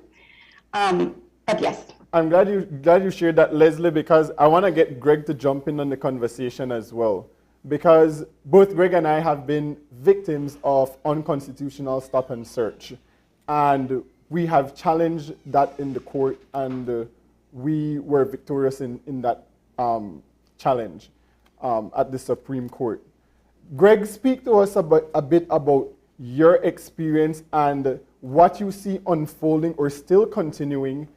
but yes. I'm glad you shared that, Leslie, because I want to get Greg to jump in on the conversation as well. Because both Greg and I have been victims of unconstitutional stop and search. And we have challenged that in the court, and we were victorious in that challenge at the Supreme Court. Greg, speak to us a bit about your experience and what you see unfolding or still continuing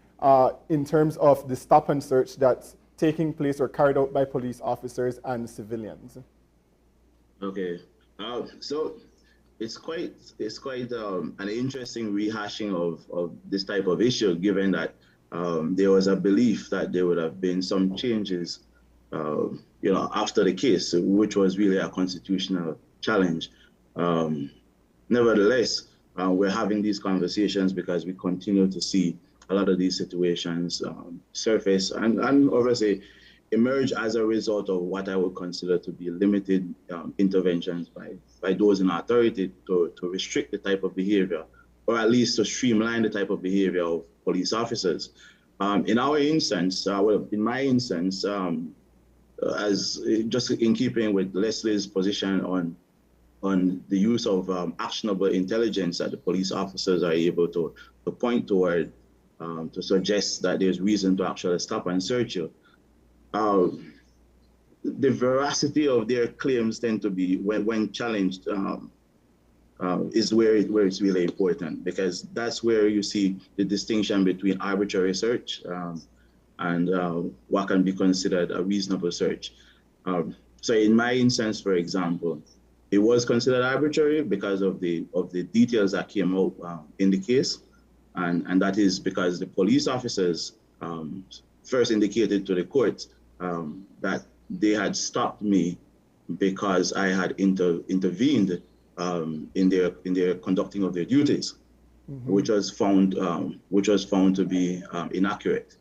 in terms of the stop and search that's taking place or carried out by police officers and civilians. Okay, so it's quite an interesting rehashing of this type of issue, given that there was a belief that there would have been some changes, after the case, which was really a constitutional challenge. Nevertheless, we're having these conversations because we continue to see a lot of these situations surface and obviously emerge as a result of what I would consider to be limited interventions by those in authority to restrict the type of behavior, or at least to streamline the type of behavior of police officers. In my instance, as just in keeping with Leslie's position on the use of actionable intelligence that the police officers are able to point toward to suggest that there's reason to actually stop and search you. The veracity of their claims tend to be, when challenged, is where it's really important, because that's where you see the distinction between arbitrary search and what can be considered a reasonable search. So in my instance, for example, it was considered arbitrary because of the details that came out in the case. And that is because the police officers first indicated to the court that they had stopped me because I had intervened in their conducting of their duties, which was found to be inaccurate.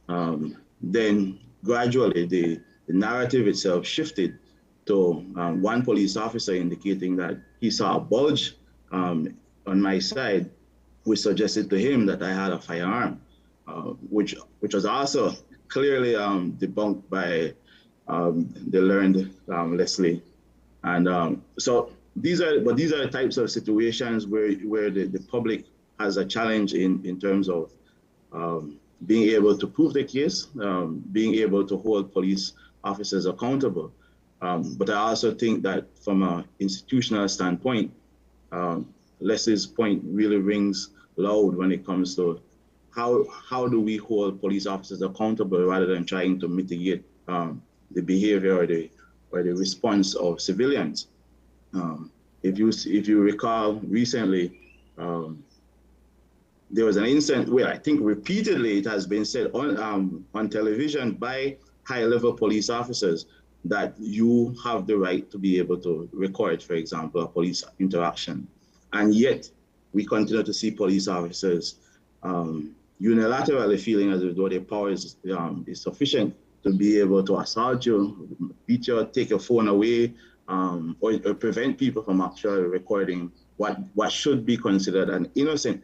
Then gradually the narrative itself shifted to one police officer indicating that he saw a bulge on my side, which suggested to him that I had a firearm, which was also clearly debunked by the learned Leslie. And so these are the types of situations where the public has a challenge in terms of being able to prove the case, being able to hold police officers accountable. But I also think that from an institutional standpoint, Leslie's point really rings loud when it comes to how do we hold police officers accountable rather than trying to mitigate the behavior or the response of civilians. If you recall recently, there was an incident where I think repeatedly it has been said on television by high-level police officers that you have the right to be able to record, for example, a police interaction. And yet we continue to see police officers unilaterally feeling as though their power is sufficient to be able to assault you, beat you, take your phone away, or prevent people from actually recording what should be considered an innocent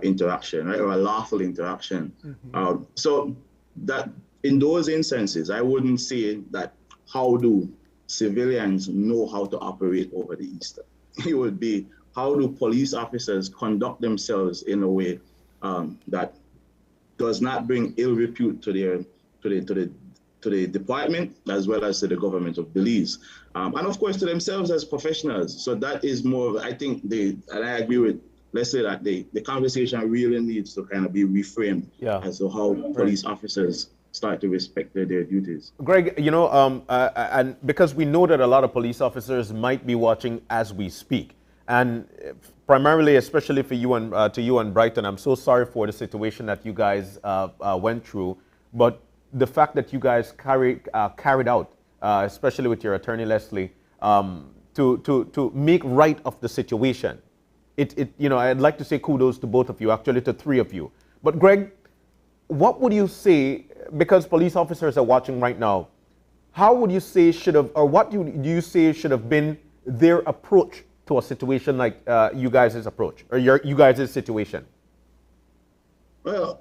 interaction, right, or a lawful interaction. So that in those instances, I wouldn't say that how do civilians know how to operate over the Easter. It would be how do police officers conduct themselves in a way that does not bring ill repute to the department as well as to the government of Belize, and of course to themselves as professionals. So that is more of, I think, and I agree with, let's say that the conversation really needs to kind of be reframed as to how police officers start to respect their duties. Greg, you know, and because we know that a lot of police officers might be watching as we speak, and primarily, especially for you and to you and Brighton, I'm so sorry for the situation that you guys went through, but the fact that you guys carried out, especially with your attorney Leslie, to make right of the situation. You know, I'd like to say kudos to both of you, actually to three of you. But Greg, what would you say, because police officers are watching right now, how would you say should have, or what do you say should have been their approach to a situation like you guys' approach, or you guys' situation? Well,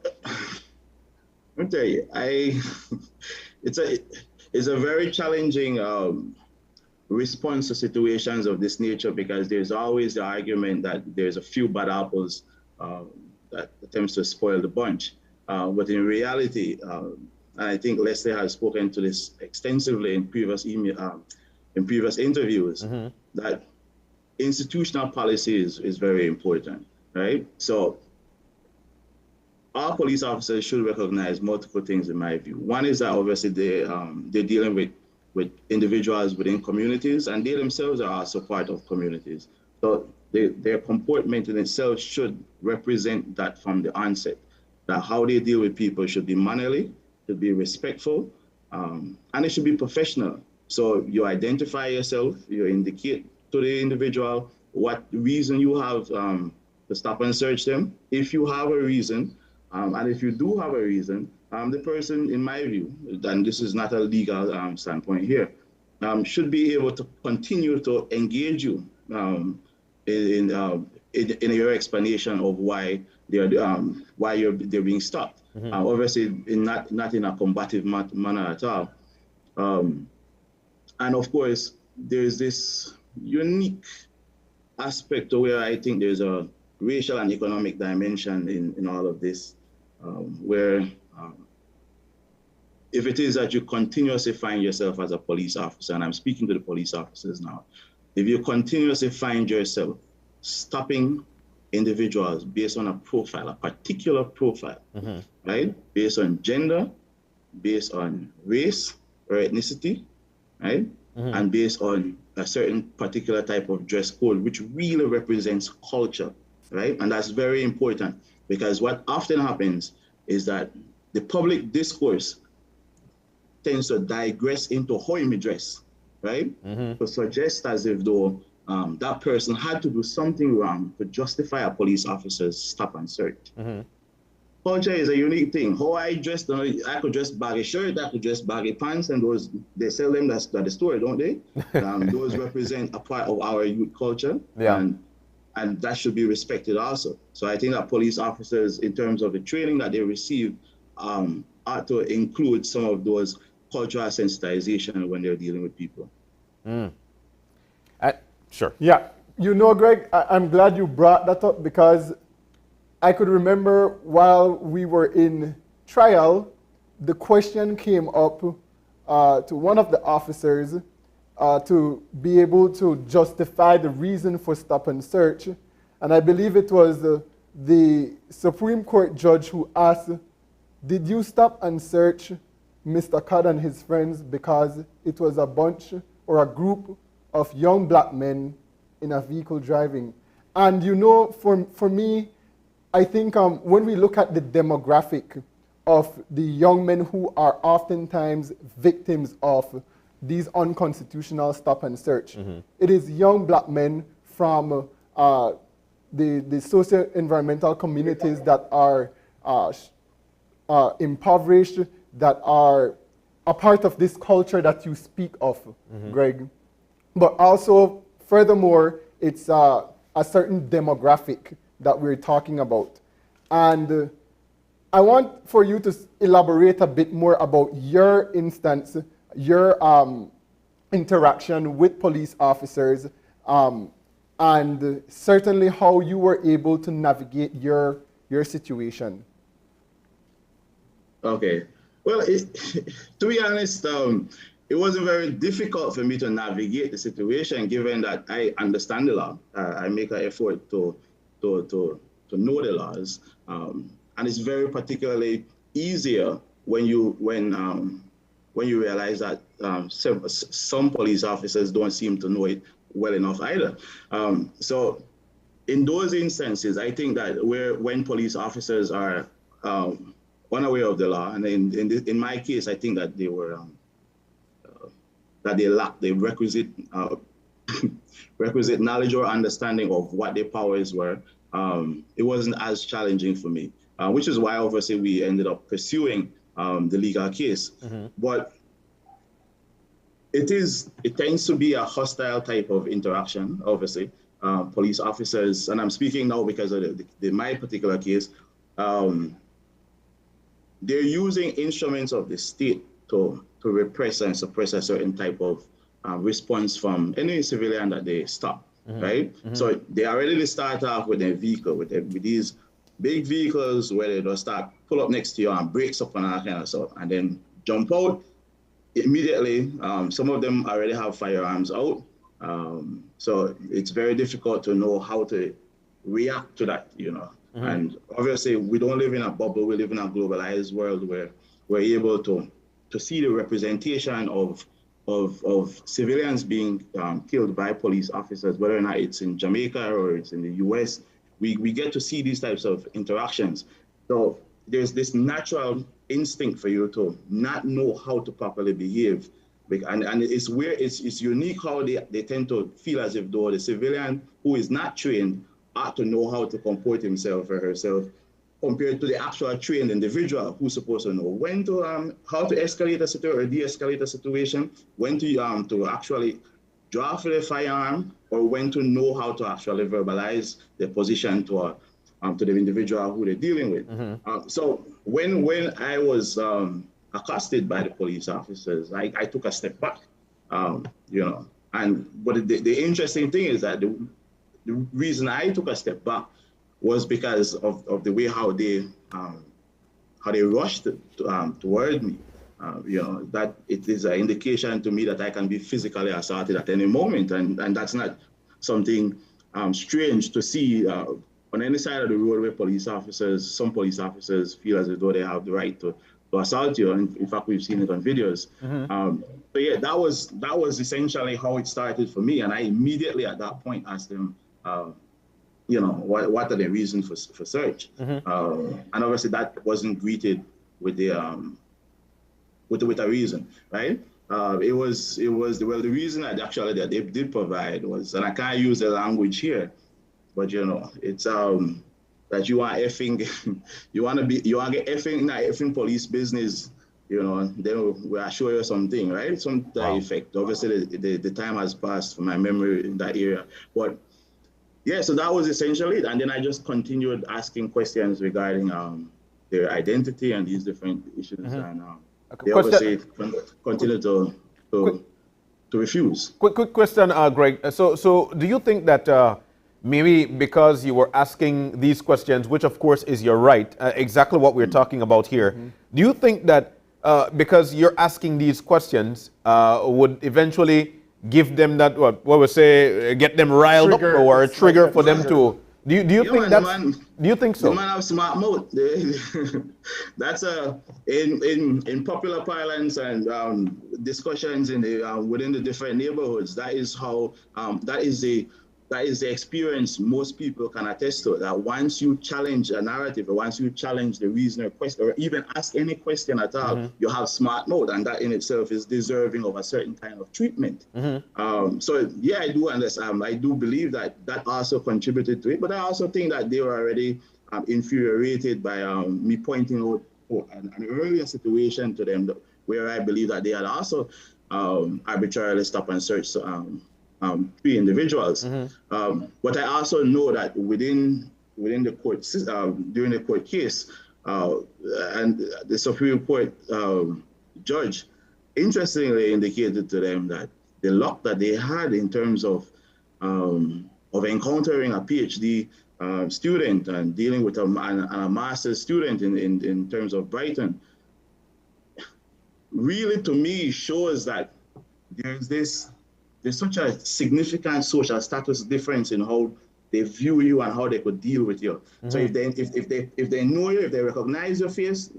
let me tell you, it's a very challenging response to situations of this nature, because there's always the argument that there's a few bad apples that attempts to spoil the bunch. But in reality, and I think Leslie has spoken to this extensively in previous interviews, that institutional policy is very important, right? So our police officers should recognize multiple things in my view. One is that obviously they're dealing with individuals within communities, and they themselves are also part of communities. So their comportment in itself should represent that from the onset, that how they deal with people should be mannerly, should be respectful, and it should be professional. So you identify yourself, you indicate to the individual what reason you have to stop and search them, if you have a reason, and if you do have a reason, the person, in my view, and this is not a legal standpoint here, should be able to continue to engage you in your explanation of why they're being stopped. Obviously, not in a combative manner at all. And of course, there's this unique aspect where I think there's a racial and economic dimension in all of this, where if it is that you continuously find yourself as a police officer, and I'm speaking to the police officers now, if you continuously find yourself stopping individuals based on a profile, a particular profile, right? Based on gender, based on race or ethnicity, right? And based on a certain particular type of dress code, which really represents culture, right? And that's very important, because what often happens is that the public discourse tends to digress into how you dress, right? To suggest as if though that person had to do something wrong to justify a police officer's stop and search. Culture is a unique thing. How I dress, I could dress baggy shirt, I could dress baggy pants, and those, they sell them at the store, don't they? Those represent a part of our youth culture, and that should be respected also. So I think that police officers, in terms of the training that they receive, ought to include some of those cultural sensitization when they're dealing with people. Sure. Yeah, you know, Greg, I'm glad you brought that up, because I could remember while we were in trial, the question came up to one of the officers to be able to justify the reason for stop and search. And I believe it was the Supreme Court judge who asked, did you stop and search Mr. Codd and his friends because it was a bunch or a group of young black men in a vehicle driving? And you know, for me, I think when we look at the demographic of the young men who are oftentimes victims of these unconstitutional stop and search, it is young black men from the socio-environmental communities that are impoverished, that are a part of this culture that you speak of, Greg. But also, furthermore, it's a certain demographic that we're talking about. And I want for you to elaborate a bit more about your instance, your interaction with police officers, and certainly how you were able to navigate your situation. Okay. Well, to be honest, it wasn't very difficult for me to navigate the situation, given that I understand the law. I make an effort to know the laws, and it's very particularly easier when you realize that some police officers don't seem to know it well enough either. So in those instances, I think that when police officers are unaware of the law, and in my case, I think that they were that they lacked the requisite requisite knowledge or understanding of what their powers were. It wasn't as challenging for me, which is why obviously we ended up pursuing the legal case. But it tends to be a hostile type of interaction, obviously. Police officers, and I'm speaking now because of my particular case, they're using instruments of the state to repress and suppress a certain type of response from any civilian that they stop, right? So they are ready to start off with their vehicle, with these big vehicles where they just start, pull up next to you and brakes up and all kind of stuff, and then jump out immediately. Some of them already have firearms out. So it's very difficult to know how to react to that, you know. And obviously we don't live in a bubble, we live in a globalized world where we're able to see the representation of civilians being killed by police officers, whether or not it's in Jamaica or it's in the US. We get to see these types of interactions. So there's this natural instinct for you to not know how to properly behave. And it's weird, it's unique how they tend to feel as if though the civilian who is not trained ought to know how to comport himself or herself, compared to the actual trained individual who's supposed to know when to how to escalate a situation or de-escalate a situation, when to actually draw for the firearm, or when to know how to actually verbalize the position to the individual who they're dealing with. So when I was accosted by the police officers, I took a step back, you know. But the interesting thing is that the reason I took a step back was because of the way how they rushed toward me. You know, that it is an indication to me that I can be physically assaulted at any moment, and that's not something strange to see on any side of the road where some police officers feel as though they have the right to assault you. And in fact, we've seen it on videos. So yeah, that was essentially how it started for me, and I immediately at that point asked them, you know, what are the reasons for search? And obviously that wasn't greeted with with a reason, right? It was the reason that they did provide was, and I can't use the language here, but you know, it's that you want effing, you want to get effing in that effing police business, you know, then we'll show you something, right? Some effect. Obviously the time has passed from my memory in that area, but yeah, so that was essentially it. And then I just continued asking questions regarding their identity and these different issues, and they obviously continued to refuse. Quick question, Greg. So do you think that maybe because you were asking these questions, which of course is your right, exactly what we're talking about here, do you think that because you're asking these questions would eventually give them that, what we say, get them riled up, or a trigger for them to... Do you think that's... Do you think so? The man have smart mouth. That's in popular parlance and discussions in within the different neighborhoods. That is how that is the experience most people can attest to. That once you challenge a narrative, or once you challenge the reason or question, or even ask any question at all, you have smart mouth, and that in itself is deserving of a certain kind of treatment. So yeah, I do understand. I do believe that also contributed to it, but I also think that they were already infuriated by me pointing out an earlier situation to them where I believe that they had also arbitrarily stop and search 3 individuals. But I also know that within the court during the court case, and the Supreme Court judge interestingly indicated to them that the luck that they had in terms of encountering a PhD student and dealing with a master's student in terms of Brighton, really to me shows that there's such a significant social status difference in how they view you and how they could deal with you. So if they know you, if they recognize your face,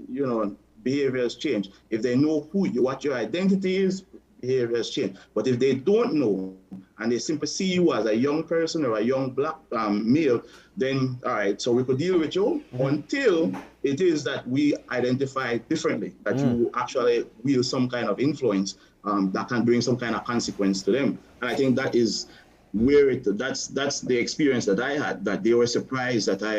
behaviors change. If they know what your identity is, behaviors change. But if they don't know and they simply see you as a young person or a young black male, then all right, so we could deal with you until it is that we identify differently, that you actually wield some kind of influence that can bring some kind of consequence to them. And I think that is where that's the experience that I had, that they were surprised that I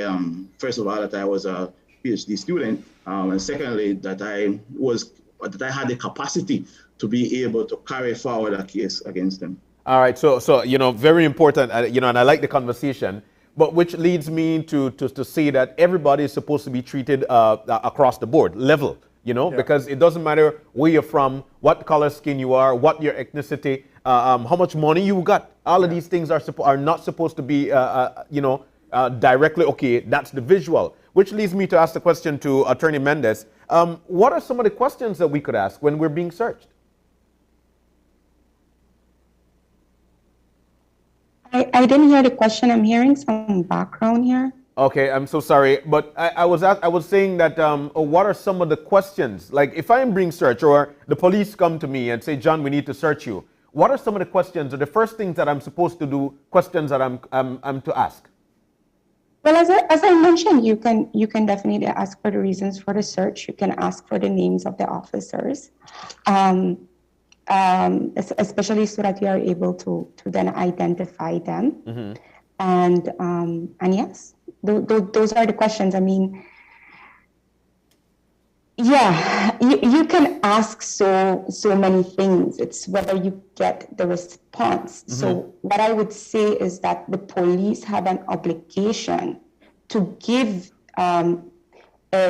first of all that I was a PhD student, and secondly that I had the capacity to be able to carry forward a case against them. All right, so very important, and I like the conversation, but which leads me to say that everybody is supposed to be treated across the board, level, because it doesn't matter where you're from, what color skin you are, what your ethnicity, how much money you got. All of these things are not supposed to be, directly, okay, that's the visual. Which leads me to ask the question to Attorney Mendez. What are some of the questions that we could ask when we're being searched? I didn't hear the question. I'm hearing some background here. Okay, I'm so sorry, but I was saying that what are some of the questions? Like if I am being searched or the police come to me and say, John, we need to search you. What are some of the questions or the first things that I'm supposed to do, questions that I'm to ask? Well, as I mentioned, you can definitely ask for the reasons for the search. You can ask for the names of the officers, especially so that you are able to then identify them. And yes, those are the questions. I mean, yeah, you can ask so many things. It's whether you get the response. So what I would say is that the police have an obligation to give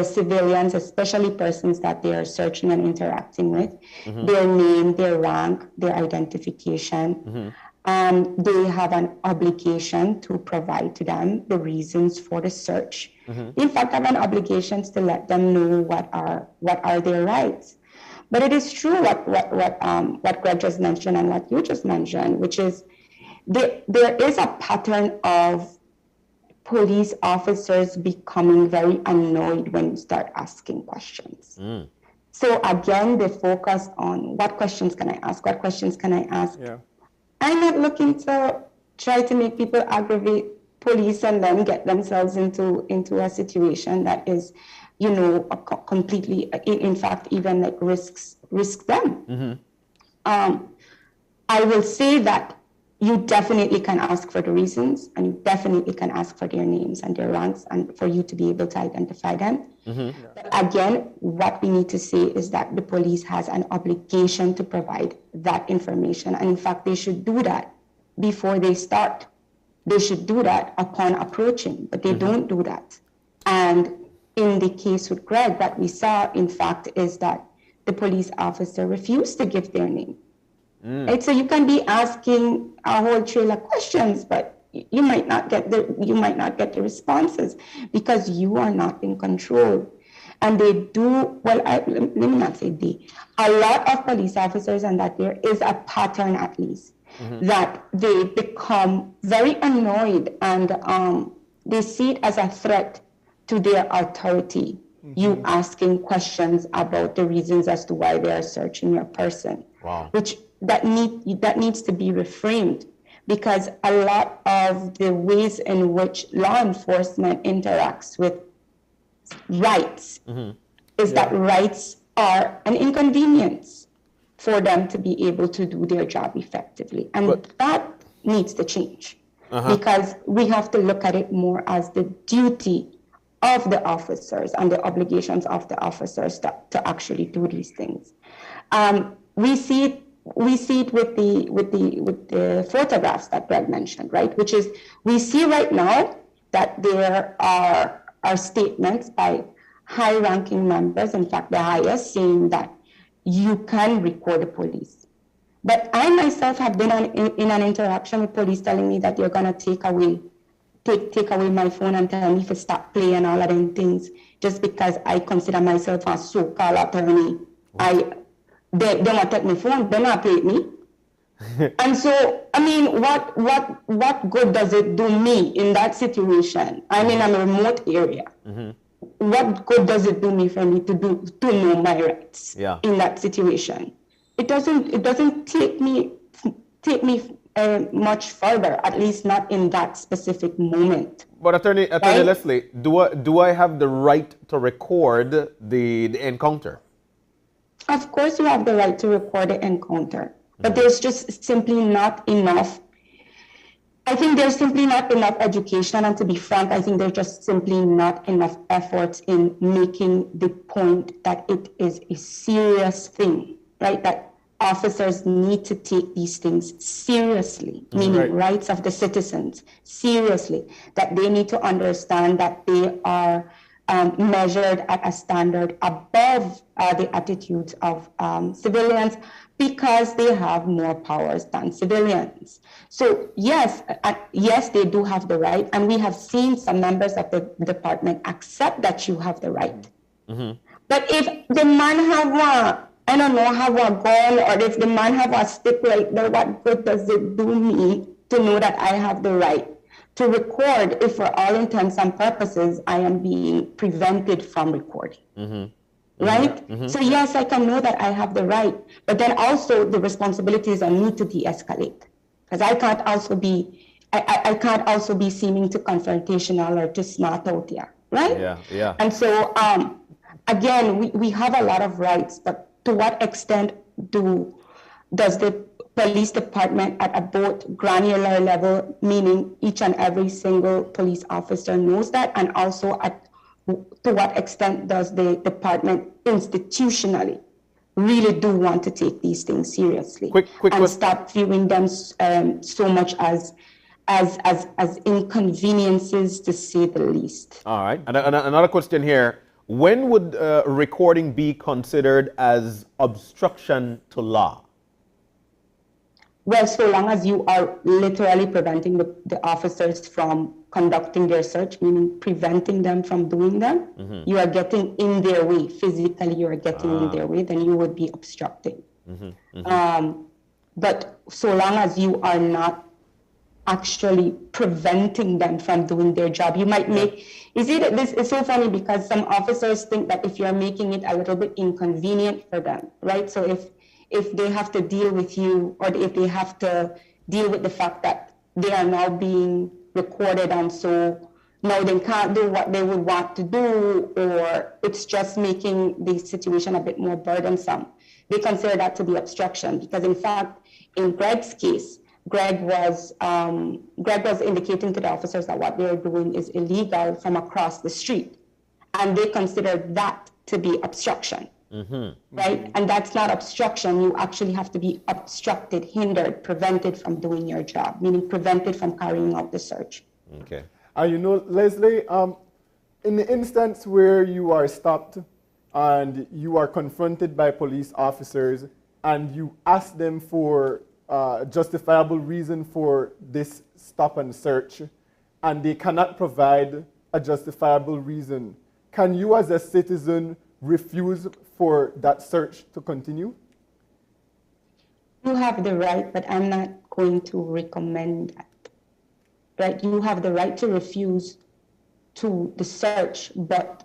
civilians, especially persons that they are searching and interacting with, their name, their rank, their identification. They have an obligation to provide to them the reasons for the search. In fact, have an obligation to let them know what are their rights. But it is true what Greg just mentioned and what you just mentioned, which is there is a pattern of police officers becoming very annoyed when you start asking questions. So again, they focus on what questions can I ask? What questions can I ask? Yeah. I'm not looking to try to make people aggravate police and then get themselves into a situation that is, completely, in fact, even like risk them. I will say that you definitely can ask for the reasons, and you definitely can ask for their names and their ranks, and for you to be able to identify them. But again, what we need to say is that the police has an obligation to provide that information. And in fact, they should do that before they start. They should do that upon approaching, but they don't do that. And in the case with Greg, that we saw, in fact, is that the police officer refused to give their name. Right? So you can be asking a whole trail of questions, but you might not get the responses because you are not in control. And they do, let me not say they, a lot of police officers, and that there is a pattern at least, that they become very annoyed and they see it as a threat to their authority. You asking questions about the reasons as to why they are searching your person. Wow. Which that needs to be reframed, because a lot of the ways in which law enforcement interacts with rights is that rights are an inconvenience for them to be able to do their job effectively. And that needs to change, because we have to look at it more as the duty of the officers and the obligations of the officers to actually do these things. We see it with the photographs that Greg mentioned, right? Which is, we see right now that there are statements by high-ranking members, in fact, the highest, saying that you can record the police. But I myself have been in an interaction with police telling me that you're gonna take away my phone and tell me to stop playing and all of them things just because I consider myself a so-called attorney. They want to take my phone, they not pay me. And so, I mean, what good does it do me in that situation? I'm in a remote area. What good does it do me for me to know my rights in that situation? It doesn't take me much further, at least not in that specific moment. But Attorney Leslie, do I have the right to record the encounter? Of course you have the right to record the encounter, but there's just simply not enough. I think there's simply not enough education, and to be frank, I think there's just simply not enough efforts in making the point that it is a serious thing, right? That officers need to take these things seriously, meaning rights of the citizens seriously, that they need to understand that they are measured at a standard above the attitudes of civilians because they have more powers than civilians. So yes, they do have the right, and we have seen some members of the department accept that you have the right. But if the man have have a gun, or if the man have a stick right there, what good does it do me to know that I have the right to record if for all intents and purposes I am being prevented from recording? Right? So yes, I can know that I have the right, but then also the responsibility is on me to de-escalate, because I can't also be seeming to confrontational or to smart out here, right? And so again, we have a lot of rights, but to what extent does the police department at a both granular level, meaning each and every single police officer knows that, and also to what extent does the department institutionally really do want to take these things seriously and stop viewing them so much as inconveniences, to say the least. All right, and another question here. When would recording be considered as obstruction to law? Well, so long as you are literally preventing the officers from conducting their search, meaning preventing them from doing them, you are getting in their way, physically you are getting in their way, then you would be obstructing. But so long as you are not actually preventing them from doing their job, you might make, you see that this is so funny because some officers think that if you're making it a little bit inconvenient for them, right? So if they have to deal with you, or if they have to deal with the fact that they are now being recorded, and so now they can't do what they would want to do, or it's just making the situation a bit more burdensome, they consider that to be obstruction. Because in fact, in Greg's case, Greg was indicating to the officers that what they were doing is illegal from across the street, and they considered that to be obstruction. Right? And that's not obstruction. You actually have to be obstructed, hindered, prevented from doing your job, meaning prevented from carrying out the search. Okay. You know, Leslie, in the instance where you are stopped and you are confronted by police officers and you ask them for justifiable reason for this stop and search, and they cannot provide a justifiable reason, can you as a citizen refuse for that search to continue? You have the right, but I'm not going to recommend that. Right? You have the right to refuse to the search, but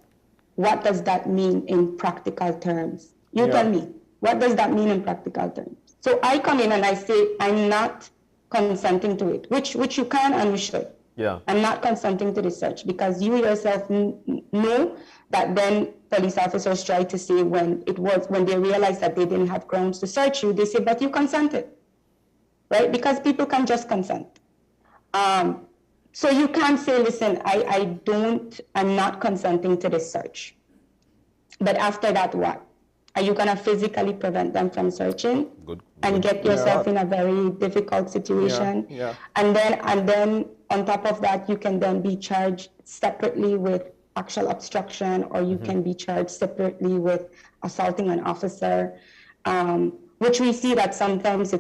what does that mean in practical terms? You tell me, what does that mean in practical terms? So I come in and I say, I'm not consenting to it, which you can and you should. I'm not consenting to the search, because you yourself know that then police officers try to say when they realize that they didn't have grounds to search you, they say, but you consented, right? Because people can just consent. So you can't say, listen, I'm not consenting to this search. But after that, what? Are you going to physically prevent them from searching and get yourself in a very difficult situation? Yeah. And then on top of that, you can then be charged separately with actual obstruction, or you can be charged separately with assaulting an officer, which we see that sometimes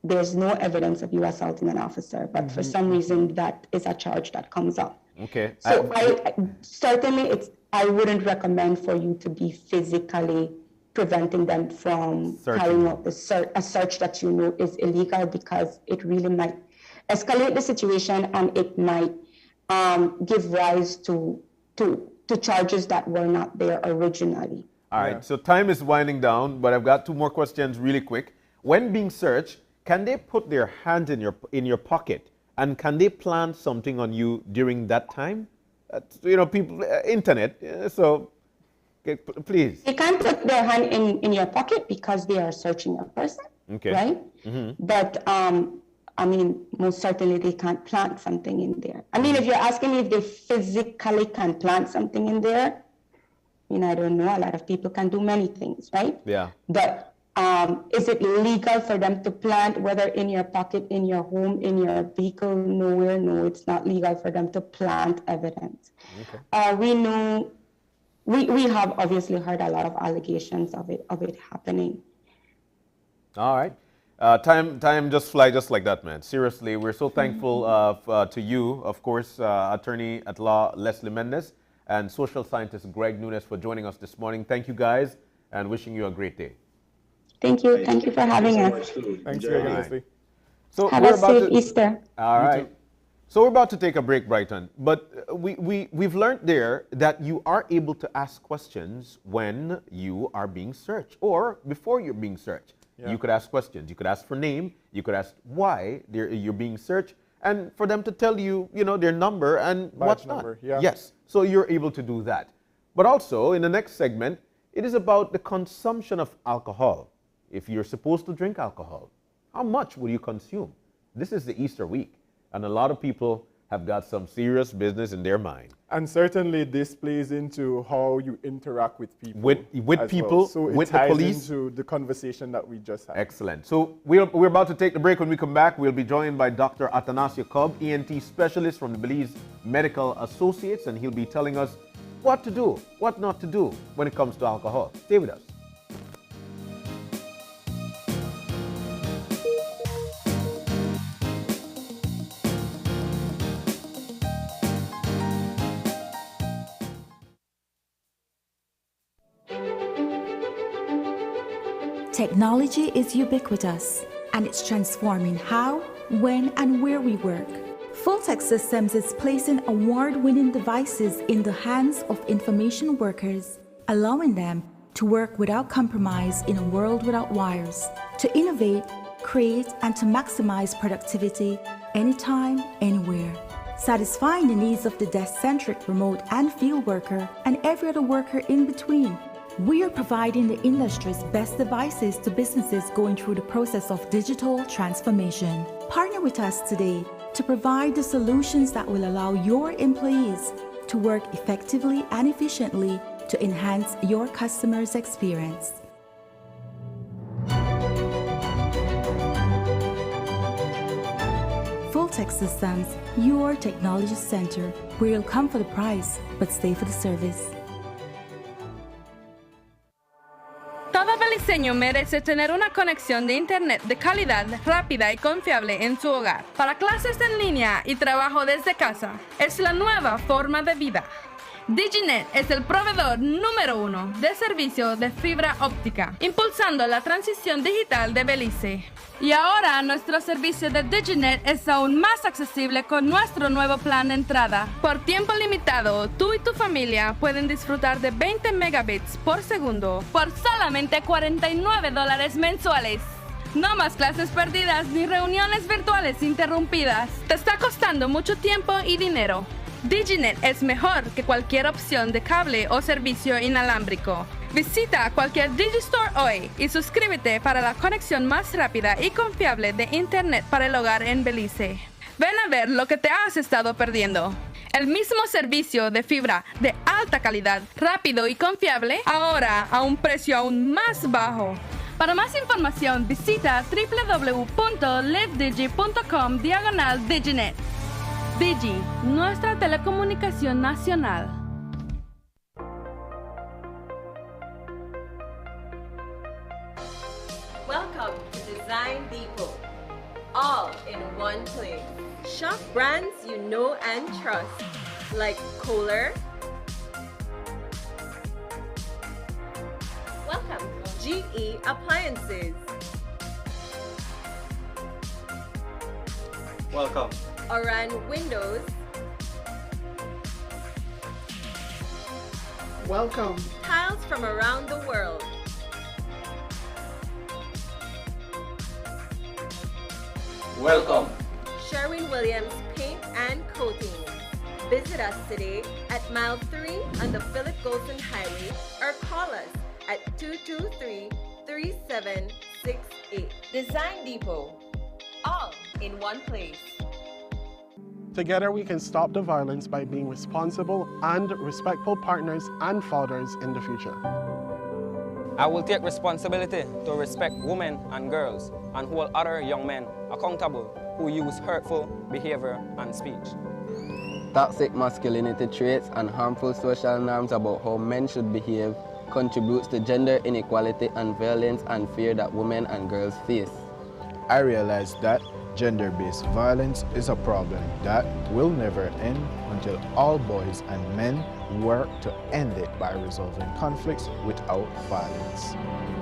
there's no evidence of you assaulting an officer, but for some reason that is a charge that comes up. Okay. So I wouldn't recommend for you to be physically preventing them from carrying out a search that you know is illegal, because it really might escalate the situation, and it might give rise to charges that were not there originally. All right, so time is winding down, but I've got two more questions really quick. When being searched, can they put their hand in your pocket, and can they plant something on you during that time? People, internet, so please. They can't put their hand in your pocket because they are searching a person, right? But most certainly they can't plant something in there. If you're asking me if they physically can plant something in there, I don't know. A lot of people can do many things, right? Yeah. But is it legal for them to plant, whether in your pocket, in your home, in your vehicle? Nowhere. No, it's not legal for them to plant evidence. Okay. We know, we have obviously heard a lot of allegations of it happening. All right. Time just fly just like that, man. Seriously, we're so thankful to you, of course, Attorney at Law Leslie Mendez, and social scientist Greg Nunes for joining us this morning. Thank you guys, and wishing you a great day. Thank you. Thank you for having us. Thanks, Leslie. So have a safe Easter. All right. So we're about to take a break, Brighton. But we've learned there that you are able to ask questions when you are being searched or before you're being searched. Yeah. You could ask questions. You could ask for name. You could ask why you're being searched, and for them to tell you, their number and what's not. Yeah. Yes. So you're able to do that. But also in the next segment, it is about the consumption of alcohol. If you're supposed to drink alcohol, how much will you consume? This is the Easter week, and a lot of people have got some serious business in their mind. And certainly this plays into how you interact with people. With people, well. So with it ties the police. into the conversation that we just had. Excellent. So we're about to take the break. When we come back, we'll be joined by Dr. Atanasio Cobb, ENT specialist from the Belize Medical Associates, and he'll be telling us what to do, what not to do when it comes to alcohol. Stay with us. Technology is ubiquitous, and it's transforming how, when, and where we work. Full-Tech Systems is placing award-winning devices in the hands of information workers, allowing them to work without compromise in a world without wires, to innovate, create, and to maximize productivity anytime, anywhere, satisfying the needs of the desk-centric remote and field worker and every other worker in between. We are providing the industry's best devices to businesses going through the process of digital transformation. Partner with us today to provide the solutions that will allow your employees to work effectively and efficiently to enhance your customers' experience. Full-Tech Systems, your technology center, where you'll come for the price, but stay for the service. Todo beliceño merece tener una conexión de internet de calidad, rápida y confiable en su hogar. Para clases en línea y trabajo desde casa, es la nueva forma de vida. DigiNet es el proveedor número 1 de servicio de fibra óptica, impulsando la transición digital de Belice. Y ahora nuestro servicio de DigiNet es aún más accesible con nuestro nuevo plan de entrada. Por tiempo limitado, tú y tu familia pueden disfrutar de 20 megabits por segundo por solamente $49 mensuales. No más clases perdidas ni reuniones virtuales interrumpidas. Te está costando mucho tiempo y dinero. DigiNet es mejor que cualquier opción de cable o servicio inalámbrico. Visita cualquier Digistore hoy y suscríbete para la conexión más rápida y confiable de Internet para el hogar en Belice. Ven a ver lo que te has estado perdiendo. El mismo servicio de fibra de alta calidad, rápido y confiable, ahora a un precio aún más bajo. Para más información, visita www.livedigi.com/diginet. Digi, nuestra telecomunicación nacional. Welcome to Design Depot. All in one place. Shop brands you know and trust, like Kohler. Welcome, GE Appliances. Welcome. Oran Windows. Welcome. Tiles from around the world. Welcome. Sherwin-Williams Paint and Coating. Visit us today at mile 3 on the Philip Golson Highway or call us at 223-3768. Design Depot. All in one place. Together we can stop the violence by being responsible and respectful partners and fathers in the future. I will take responsibility to respect women and girls and hold other young men accountable who use hurtful behavior and speech. Toxic masculinity traits and harmful social norms about how men should behave contributes to gender inequality and violence and fear that women and girls face. I realize that gender-based violence is a problem that will never end until all boys and men work to end it by resolving conflicts without violence.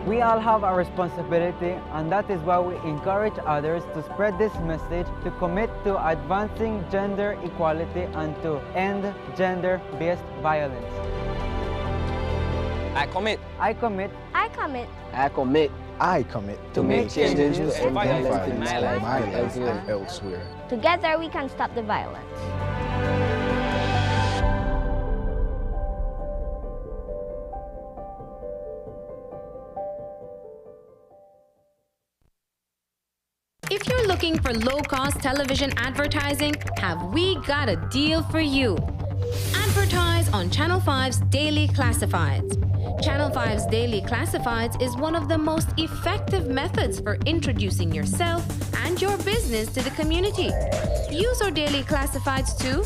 We all have a responsibility, and that is why we encourage others to spread this message, to commit to advancing gender equality and to end gender-based violence. I commit. I commit. I commit. I commit. I commit to make changes to end violence violence in my life and elsewhere. Together we can stop the violence. If you're looking for low-cost television advertising, have we got a deal for you? Advertise on Channel 5's Daily Classifieds. Channel 5's Daily Classifieds is one of the most effective methods for introducing yourself and your business to the community. Use our Daily Classifieds to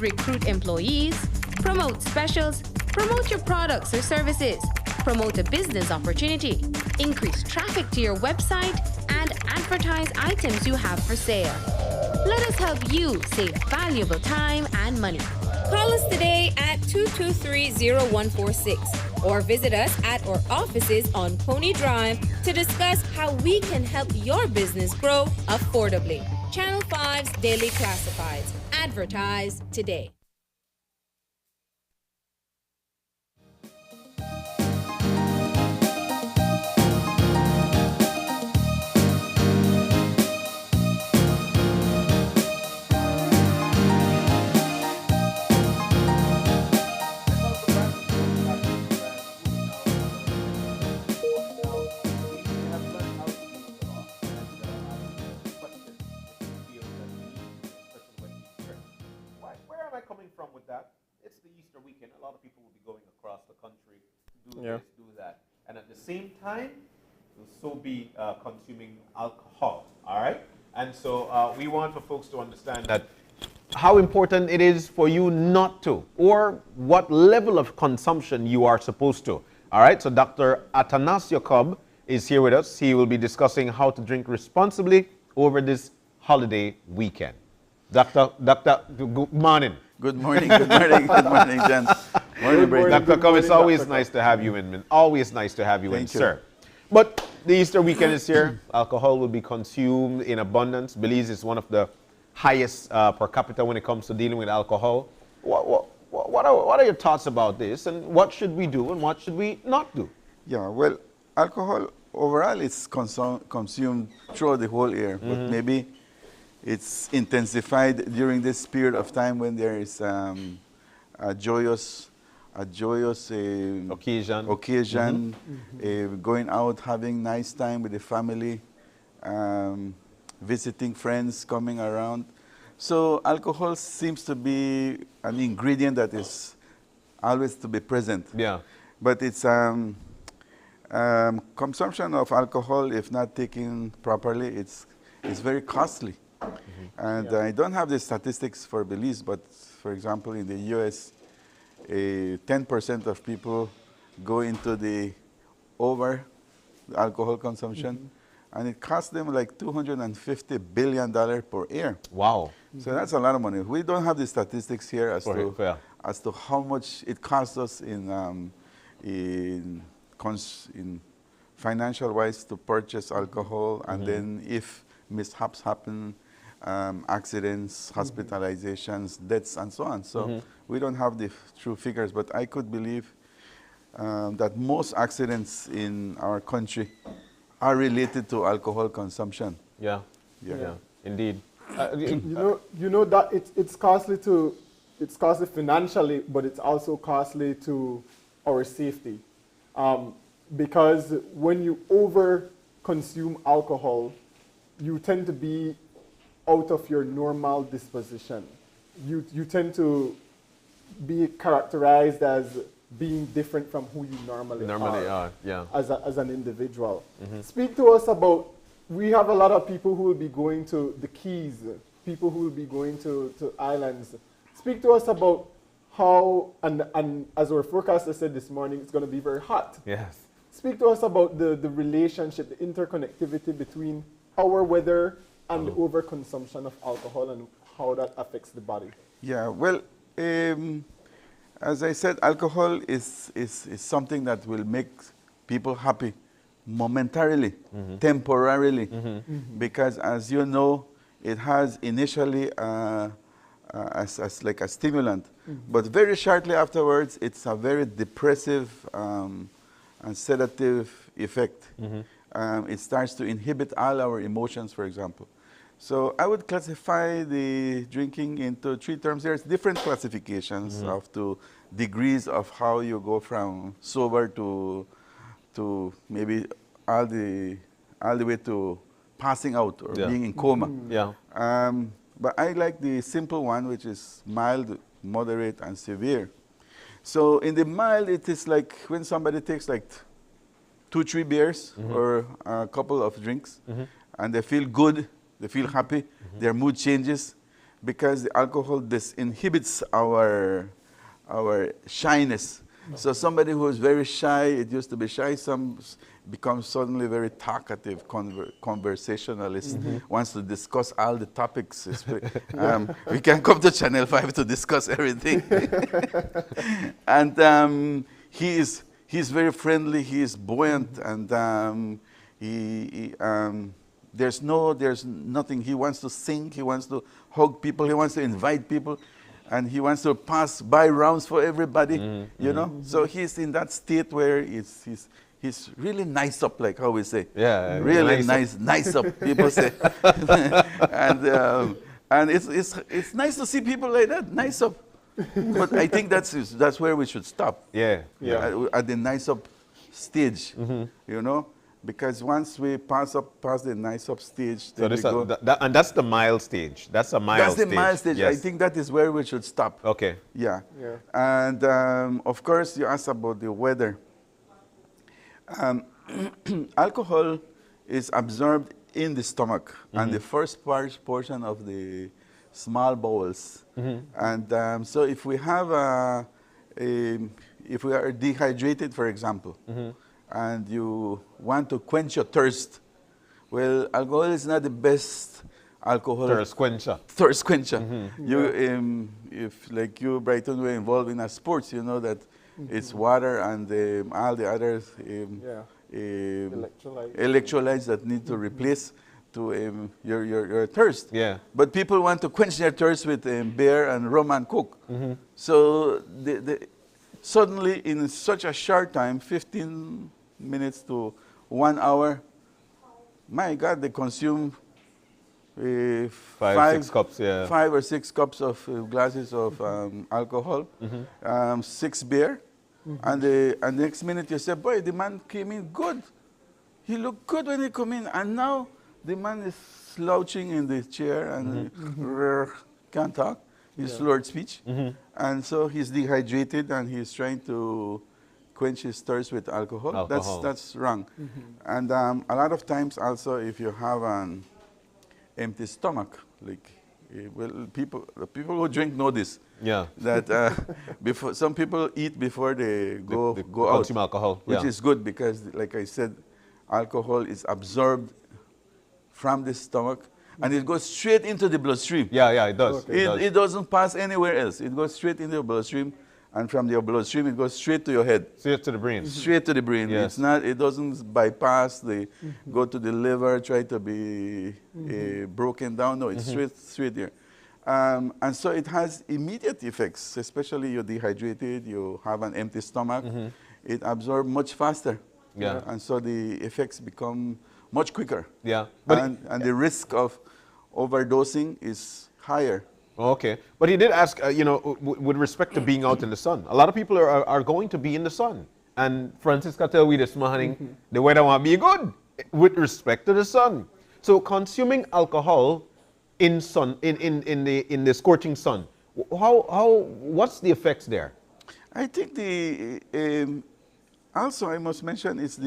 recruit employees, promote specials, promote your products or services, promote a business opportunity, increase traffic to your website, and advertise items you have for sale. Let us help you save valuable time and money. Call us today at 223-0146 or visit us at our offices on Pony Drive to discuss how we can help your business grow affordably. Channel 5's Daily Classifieds. Advertise today. With that, it's the Easter weekend. A lot of people will be going across the country to do Yeah. this, do that, and at the same time, will so be consuming alcohol. All right, and so we want for folks to understand that how important it is for you not to, or what level of consumption you are supposed to. All right, so Dr. Atanasio Cobb is here with us. He will be discussing how to drink responsibly over this holiday weekend. Doctor, good morning. Good morning, good morning, good morning, Jen. Morning, Dr. Cobb, it's always nice to have you in, always nice to have you in, sir. But the Easter weekend is here. Alcohol will be consumed in abundance. Belize is one of the highest per capita when it comes to dealing with alcohol. What are your thoughts about this, and what should we do and what should we not do? Yeah, well, alcohol overall is consumed throughout the whole year, but maybe it's intensified during this period of time when there is a joyous occasion, going out, having nice time with the family, visiting friends, coming around. So alcohol seems to be an ingredient that is always to be present. Yeah. But it's consumption of alcohol, if not taken properly, it's very costly. And I don't have the statistics for Belize, but for example, in the US, 10% of people go into the over alcohol consumption, and it costs them like $250 billion per year. Wow. So that's a lot of money. We don't have the statistics here as to how much it costs us in financial wise to purchase alcohol, and then if mishaps happen, accidents, hospitalizations, deaths, and so on. So we don't have the true figures, but I could believe that most accidents in our country are related to alcohol consumption. Yeah, indeed. You know that it's costly financially, but it's also costly to our safety. Because when you over consume alcohol, you tend to be out of your normal disposition. You tend to be characterized as being different from who you normally are. As an individual. Speak to us about, we have a lot of people who will be going to the Keys, people who will be going to islands. Speak to us about how, and as our forecaster said this morning, it's going to be very hot. Yes. Speak to us about the relationship, the interconnectivity between our weather and the overconsumption of alcohol and how that affects the body. Yeah, well, as I said, alcohol is something that will make people happy momentarily, temporarily, because as you know, it has initially as like a stimulant, but very shortly afterwards, it's a very depressive and sedative effect. It starts to inhibit all our emotions, for example. So I would classify the drinking into 3 terms. There's different classifications of to degrees of how you go from sober to maybe all the way to passing out or being in coma. But I like the simple one, which is mild, moderate, and severe. So in the mild, it is like when somebody takes like 2-3 beers or a couple of drinks, and they feel good, they feel happy, their mood changes, because the alcohol disinhibits our shyness. So somebody who is very shy, it used to be shy, some becomes suddenly very talkative, conversationalist, wants to discuss all the topics. We can come to Channel 5 to discuss everything. And he's very friendly, he is buoyant, and there's nothing. He wants to sing, he wants to hug people, he wants to invite people, and he wants to pass by rounds for everybody, you know? So he's in that state where he's really nice up, like how we say. Yeah, really nice up, people say. And it's nice to see people like that, nice up. But I think that's where we should stop. At the nice up stage, you know? Because once we pass the nice up stage, so and that's the mild stage. That's a mild stage. That's the mild stage. Yes. I think that is where we should stop. Okay. Yeah. And of course, you asked about the weather. Alcohol is absorbed in the stomach and the first portion of the small bowels. And so if we have if we are dehydrated, for example, and you want to quench your thirst, well, alcohol is not the best alcohol. Thirst quencher. Thirst quencher. You, if like you, Brighton, were involved in a sports, you know that it's water and all the other electrolytes that need to replace to your thirst. But people want to quench their thirst with beer and rum and coke. So suddenly, in such a short time, 15 minutes to 1 hour, my God, they consume 5 or 6 cups of glasses of alcohol, 6 beer, and the next minute you say, boy, the man came in good. He looked good when he came in, and now the man is slouching in the chair and can't talk. He's slurred speech. And so he's dehydrated and he's trying to quench his thirst with alcohol. That's wrong. And a lot of times also if you have an empty stomach, like, well, the people who drink know this. Yeah. That before some people eat before they go out. Consume alcohol. Which is good because, like I said, alcohol is absorbed from the stomach and it goes straight into the bloodstream. Yeah, it does. It doesn't pass anywhere else. It goes straight into the bloodstream, and from the bloodstream it goes straight to your head. Straight to the brain. Straight to the brain. Yes. It's not. It doesn't bypass the go to the liver, try to be broken down. No, it's straight there. And so it has immediate effects, especially you're dehydrated, you have an empty stomach. It absorbs much faster. Yeah. And so the effects become much quicker. Yeah. And the risk of overdosing is higher. Okay. But he did ask, with respect to being out in the sun. A lot of people are going to be in the sun. And Francisca tell we this morning, the weather won't be good with respect to the sun. So consuming alcohol in the scorching sun, what's the effects there? I think also I must mention is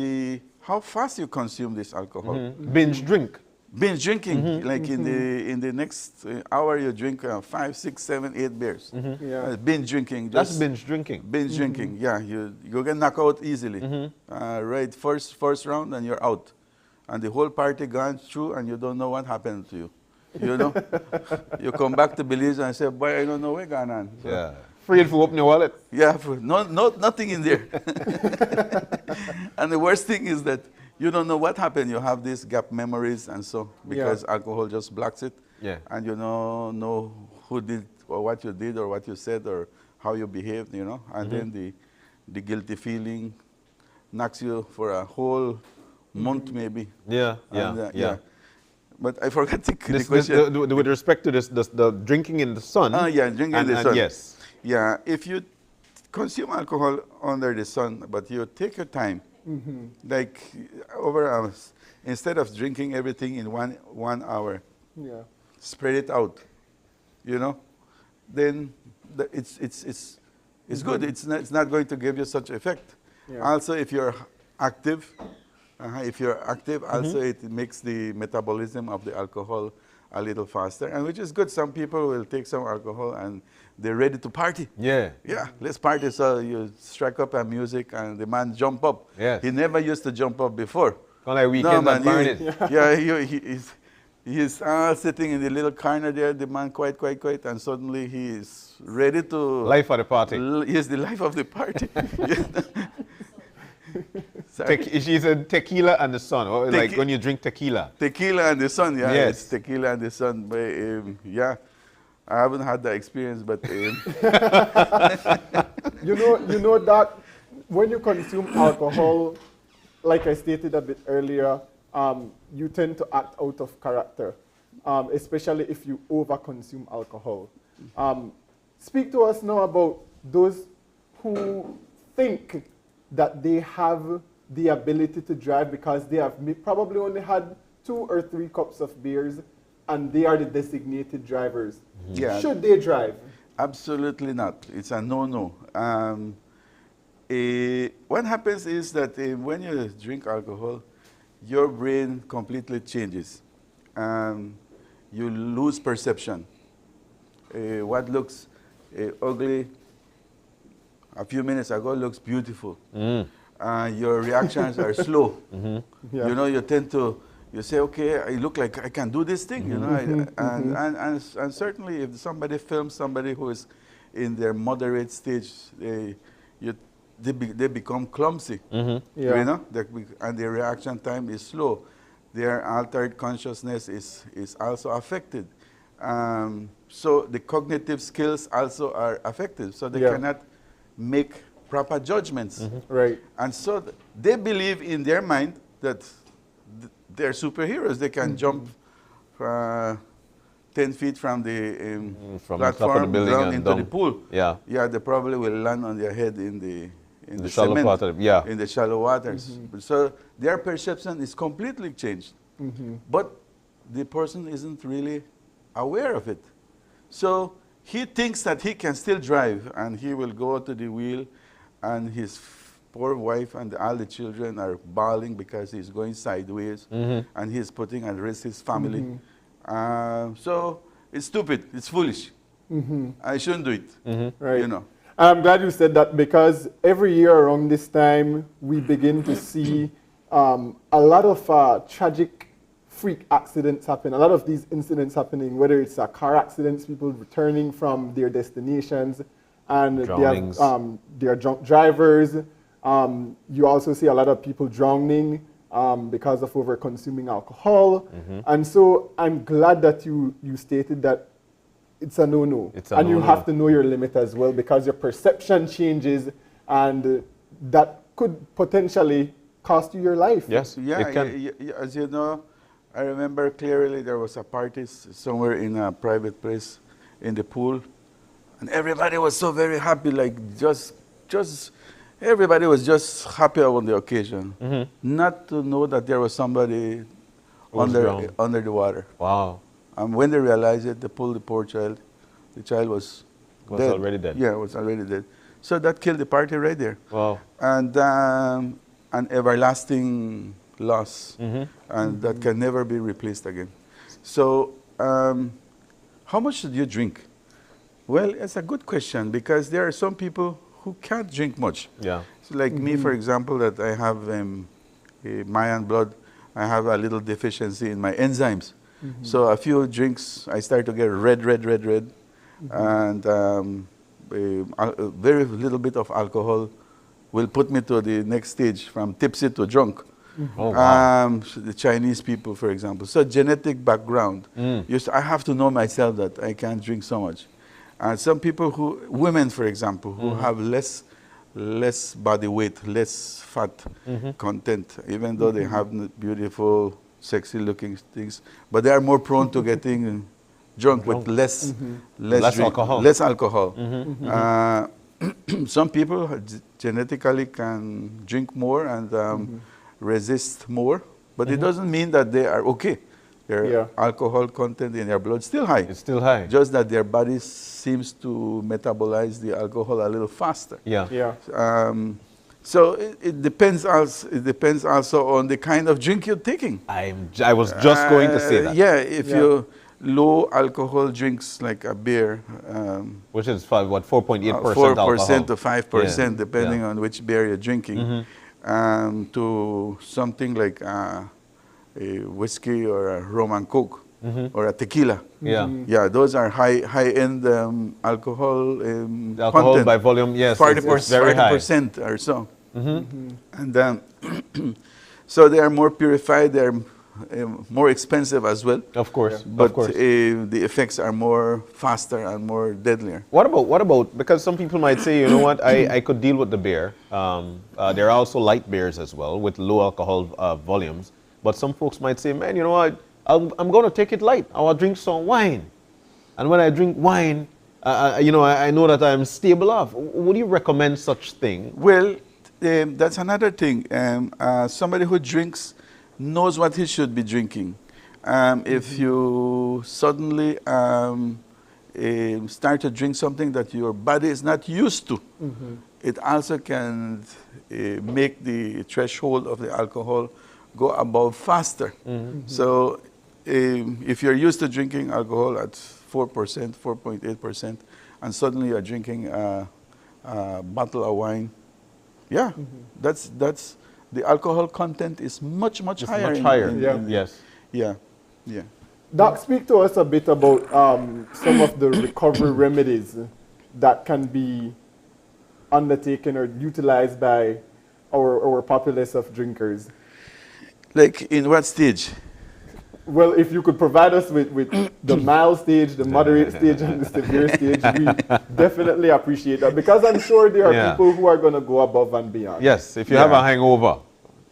how fast you consume this alcohol. Binge drink. Binge drinking, like in the next hour you drink 5, 6, 7, 8 beers. Binge drinking. That's binge drinking. Binge drinking, yeah. You get knocked out easily. Right, first round and you're out. And the whole party gone through and you don't know what happened to you. You know? You come back to Belize and say, boy, I don't know what's going on. So, yeah. Afraid to open your wallet? Yeah, nothing in there. And the worst thing is that you don't know what happened. You have these gap memories and so, because alcohol just blocks it. Yeah. And you don't know who did or what you did or what you said or how you behaved, And then the guilty feeling knocks you for a whole month maybe. Yeah. But I forgot the question. With respect to the drinking in the sun. Drinking in the sun. Yes. Yeah, if you consume alcohol under the sun, but you take your time, like over hours, instead of drinking everything in one hour, spread it out, then it's good. It's not going to give you such effect. Also, if you're active, also it makes the metabolism of the alcohol a little faster, and which is good. Some people will take some alcohol and they're ready to party. Yeah, let's party. So you strike up a music and the man jump up. Yes. He never used to jump up before. Kind of like weekend at Barnett. He's sitting in the little corner there, the man quiet, and suddenly he is ready to... Life of the party. He's the life of the party. She said tequila and the sun, or like when you drink tequila. Tequila and the sun, yeah. Yes. It's tequila and the sun. But, I haven't had that experience, but... You know that when you consume alcohol, like I stated a bit earlier, you tend to act out of character, especially if you overconsume alcohol. Speak to us now about those who think that they have the ability to drive because they have probably only had 2 or 3 cups of beers and they are the designated drivers. Yeah. Should they drive? Absolutely not. It's a no-no. What happens is that when you drink alcohol, your brain completely changes. You lose perception. What looks ugly a few minutes ago looks beautiful. Your reactions are slow. You tend to, you say, okay, I look like I can do this thing, and certainly if somebody films somebody who is in their moderate stage, they become clumsy, and their reaction time is slow. Their altered consciousness is also affected. So the cognitive skills also are affected, so they cannot make proper judgments. Right. And so they believe in their mind that they're superheroes. They can jump 10 feet from the platform down into the pool. Yeah. Yeah, they probably will land on their head in the shallow cement, water. in the shallow waters. So their perception is completely changed. But the person isn't really aware of it. So he thinks that he can still drive, and he will go to the wheel, and his poor wife and all the children are bawling because he's going sideways, and he's putting at risk his family. So it's stupid, it's foolish. I shouldn't do it, Right. you know. I'm glad you said that, because every year around this time, we begin to see a lot of tragic freak accidents happen, a lot of these incidents happening, whether it's car accidents, people returning from their destinations, and they are drunk drivers. You also see a lot of people drowning because of over-consuming alcohol. And so I'm glad that you stated that it's a no-no. And you have to know your limit as well, because your perception changes, and that could potentially cost you your life. Yes, as you know, I remember clearly there was a party somewhere in a private place in the pool, and everybody was so very happy, like just everybody was just happy on the occasion, not to know that there was somebody under the water. Wow. And when they realized it, they pulled the poor child. The child was dead. Already dead. Yeah, was already dead. So that killed the party right there. Wow. And an everlasting loss, and that can never be replaced again. So, how much should you drink? Well, it's a good question, because there are some people who can't drink much. Yeah. So like me, for example, that I have Mayan blood, I have a little deficiency in my enzymes. So a few drinks, I start to get red, and a very little bit of alcohol will put me to the next stage, from tipsy to drunk. Oh, wow. The Chinese people, for example. So genetic background. I have to know myself that I can't drink so much. And some people women, for example, who have less body weight, less fat content, even though they have beautiful, sexy looking things, but they are more prone to getting drunk with less alcohol. Less alcohol. Some people genetically can drink more and resist more, but it doesn't mean that they are okay. Their alcohol content in their blood is still high. It's still high. Just that their body seems to metabolize the alcohol a little faster. So it depends also on the kind of drink you're taking. I was just going to say that. Yeah, if you low alcohol drinks like a beer, which is what, 4.8% alcohol, 4% to 5%, depending on which beer you're drinking, to something like a whiskey or a rum and coke or a tequila. Yeah, those are high-end alcohol content. By volume, yes, 40% or so. And so they are more purified. They are more expensive as well. Of course, but the effects are more faster and more deadlier. What about, because some people might say, you know what, I could deal with the beer. There are also light beers as well with low alcohol volumes. But some folks might say, man, you know what, I'm going to take it light. I will drink some wine. And when I drink wine, you know, I know that I'm stable off. Would you recommend such thing? Well, that's another thing. Somebody who drinks knows what he should be drinking. If you suddenly start to drink something that your body is not used to, it also can make the threshold of the alcohol go above faster. So if you're used to drinking alcohol at 4%, 4.8%, and suddenly you're drinking a bottle of wine, that's the alcohol content is much higher. Much higher. Yes. Yeah. Doc, speak to us a bit about some of the recovery remedies that can be undertaken or utilized by our populace of drinkers. Like in what stage? Well, if you could provide us with the mild stage, the moderate stage, and the severe stage, we definitely appreciate that, because I'm sure there are people who are going to go above and beyond. Yes, if you have a hangover,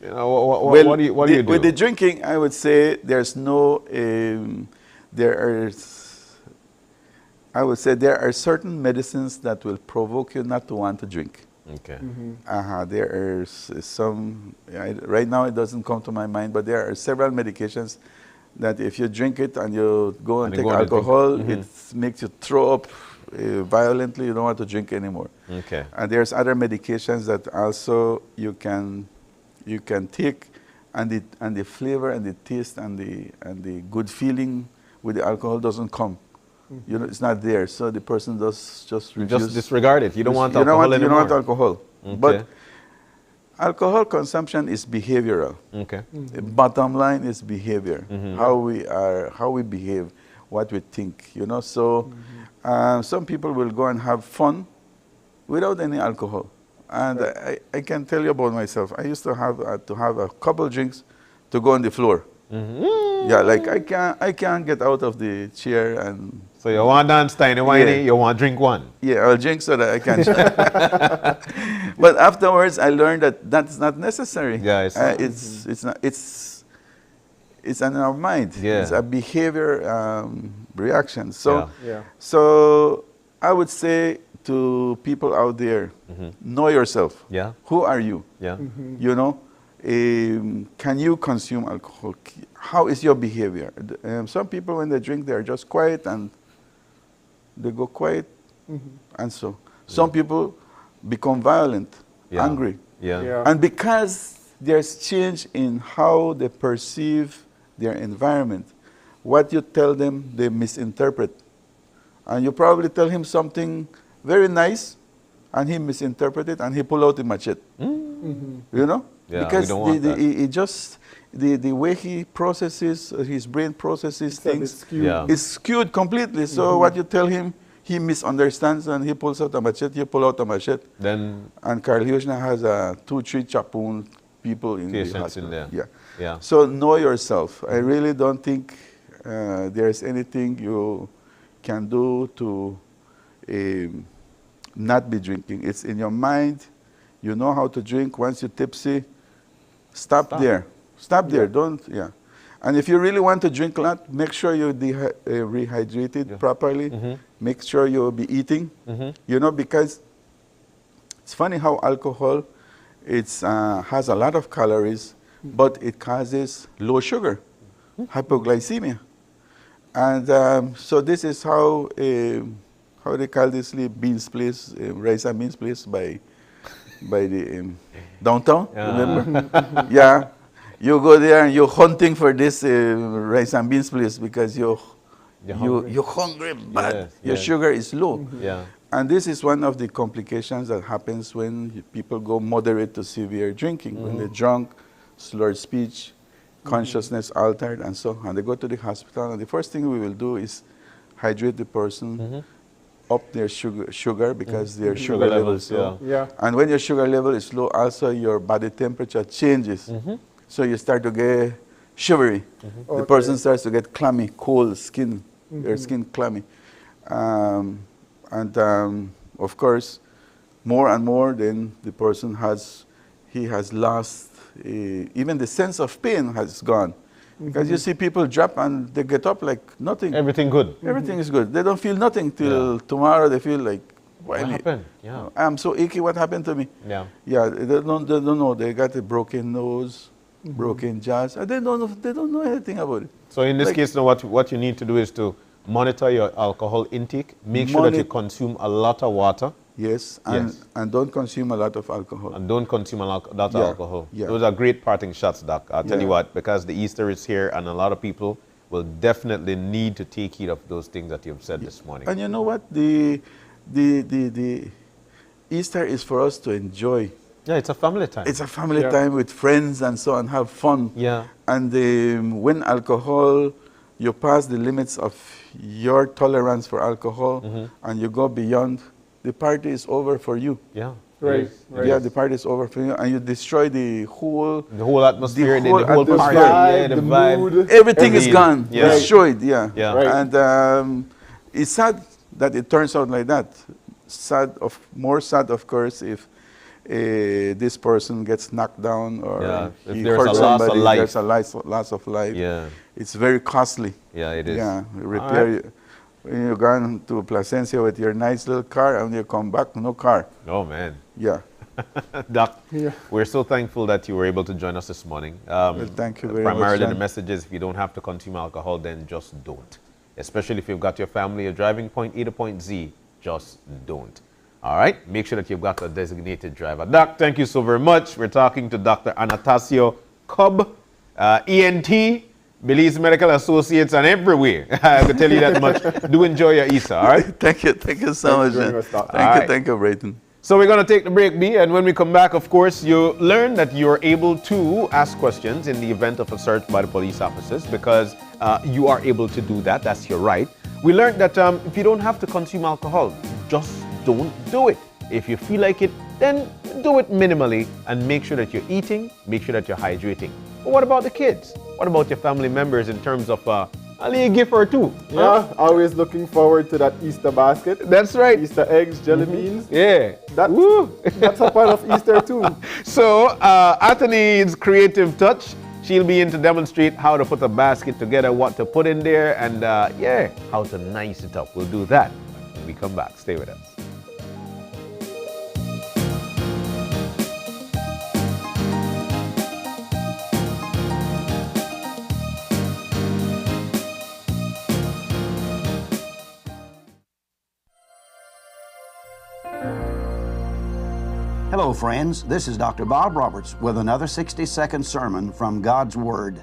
you know, what do you do? With the drinking, I would say there's no, I would say there are certain medicines that will provoke you not to want to drink. Okay. There are some, right now it doesn't come to my mind, but there are several medications that if you drink it and you go and take alcohol, it makes you throw up violently. You don't want to drink anymore. Okay. And there's other medications that also you can take, and the flavor and the taste and the good feeling with the alcohol doesn't come. You know, it's not there. So the person just refuse. Just disregard it. You don't want alcohol anymore. You don't want alcohol. Okay. But alcohol consumption is behavioral. Okay. The bottom line is behavior. How we behave, what we think. You know. So some people will go and have fun without any alcohol. And I can tell you about myself. I used to have a couple drinks to go on the floor. Yeah, like I can't get out of the chair and. So you want dance tiny whiny, you want drink one. Yeah, I'll drink so that I can. But afterwards, I learned that that's not necessary. Yeah, it's not. It's in our mind. Yeah. It's a behavior reaction. So Yeah. so I would say to people out there, know yourself. Yeah. Who are you? Yeah. You know, can you consume alcohol? How is your behavior? Some people, when they drink, they are just quiet and they go quiet. And so some people become violent, angry. And because there's change in how they perceive their environment, what you tell them, they misinterpret. And you probably tell him something very nice, and he misinterprets it, and he pull out the machete. You know? Yeah, because we don't want that. he just the way he processes, his brain processes things is skewed completely. So what you tell him, he misunderstands, and he pulls out a machete. You pull out a machete. Then and Carl Hushna has 2-3 chapoon people in the hospital. In there. Yeah. So know yourself. I really don't think there's anything you can do to not be drinking. It's in your mind. You know how to drink. Once you're tipsy, stop there. Stop there. Don't. And if you really want to drink a lot, make sure you're rehydrated properly. Make sure you'll be eating. You know, because it's funny how alcohol has a lot of calories, but it causes low sugar, hypoglycemia. And so this is how they call this beans place, rice and beans place by the downtown. Remember? Yeah. You go there and you're hunting for this rice and beans place because you're hungry, but your sugar is low. And this is one of the complications that happens when people go moderate to severe drinking, when they're drunk, slurred speech, consciousness altered, and so on. And they go to the hospital, and the first thing we will do is hydrate the person, up their sugar because their sugar level is low. And when your sugar level is low, also your body temperature changes. So you start to get shivery. The person starts to get clammy, cold skin, their skin clammy. Of course, more and more, then the person has lost, even the sense of pain has gone. Because you see people drop and they get up like nothing. Everything good. Everything is good. They don't feel nothing till tomorrow. They feel like, what happened? Yeah. I'm so achy. What happened to me? Yeah. Yeah. They don't know. They got a broken nose, broken jaws. And they don't know anything about it. So in this case, now what you need to do is to monitor your alcohol intake. Make sure that you consume a lot of water. Yes, and don't consume a lot of alcohol. And don't consume a lot of alcohol. Yeah. Those are great parting shots, Doc. I'll tell you what, because the Easter is here and a lot of people will definitely need to take heed of those things that you've said this morning. And you know what? The Easter is for us to enjoy. Yeah, it's a family time. It's a family time with friends and so on, have fun. Yeah. And when alcohol, you pass the limits of your tolerance for alcohol and you go beyond, the party is over for you. Yeah. Right. Yeah, the party is over for you, and you destroy the whole atmosphere, the whole party, the vibe. Everything is gone, Yeah. destroyed. Yeah. Right. And it's sad that it turns out like that. More sad, of course, if this person gets knocked down or if he there's hurts a loss somebody. of life. There's a loss of life. Yeah. It's very costly. Yeah, it is. Yeah, repair. When you go to Placencia with your nice little car and you come back, no car. Oh, man. Yeah. Doc, we're so thankful that you were able to join us this morning. Well, thank you very much, Primarily, the John. message is if you don't have to consume alcohol, then just don't. Especially if you've got your family, a driving point A to point Z, just don't. All right? Make sure that you've got a designated driver. Doc, thank you so very much. We're talking to Dr. Anastasio Cobb, ENT, Belize Medical Associates, and everywhere. I can tell you that much. Do enjoy your Easter, all right? Thank you so much. Thank you, Brayton. So we're going to take the break, B, and when we come back, of course, you learn that you're able to ask questions in the event of a search by the police officers because you are able to do that. That's your right. We learned that if you don't have to consume alcohol, just don't do it. If you feel like it, then do it minimally and make sure that you're eating, make sure that you're hydrating. But what about the kids? What about your family members in terms of a little gift or two? Yeah, always looking forward to that Easter basket. That's right. Easter eggs, jelly beans. Yeah. That's a part of Easter too. So, Anthony's creative touch, she'll be in to demonstrate how to put a basket together, what to put in there, and how to nice it up. We'll do that when we come back. Stay with us. Hello, friends. This is Dr. Bob Roberts with another 60-second sermon from God's Word.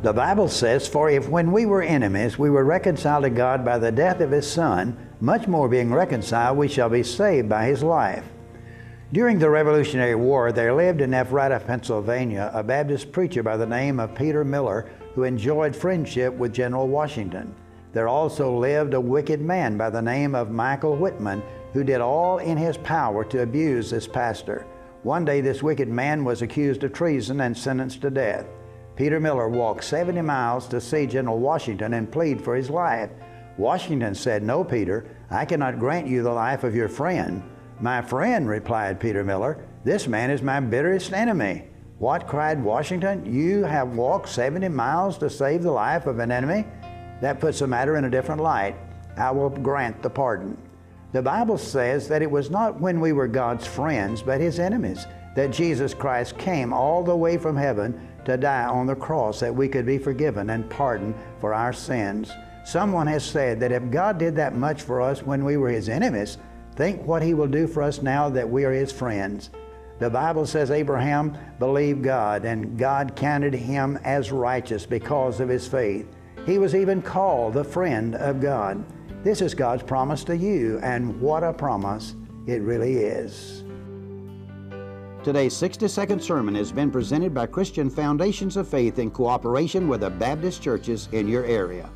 The Bible says, "For if when we were enemies, we were reconciled to God by the death of His Son, much more being reconciled, we shall be saved by His life." During the Revolutionary War, there lived in Ephrata, Pennsylvania, a Baptist preacher by the name of Peter Miller, who enjoyed friendship with General Washington. There also lived a wicked man by the name of Michael Whitman, who did all in his power to abuse this pastor. One day, this wicked man was accused of treason and sentenced to death. Peter Miller walked 70 miles to see General Washington and plead for his life. Washington said, "No, Peter, I cannot grant you the life of your friend." "My friend," replied Peter Miller, "this man is my bitterest enemy." "What?" cried Washington. "You have walked 70 miles to save the life of an enemy? That puts the matter in a different light. I will grant the pardon." The Bible says that it was not when we were God's friends, but His enemies, that Jesus Christ came all the way from heaven to die on the cross that we could be forgiven and pardoned for our sins. Someone has said that if God did that much for us when we were His enemies, think what He will do for us now that we are His friends. The Bible says Abraham believed God, and God counted him as righteous because of his faith. He was even called the friend of God. This is God's promise to you, and what a promise it really is. Today's 60-second sermon has been presented by Christian Foundations of Faith in cooperation with the Baptist churches in your area.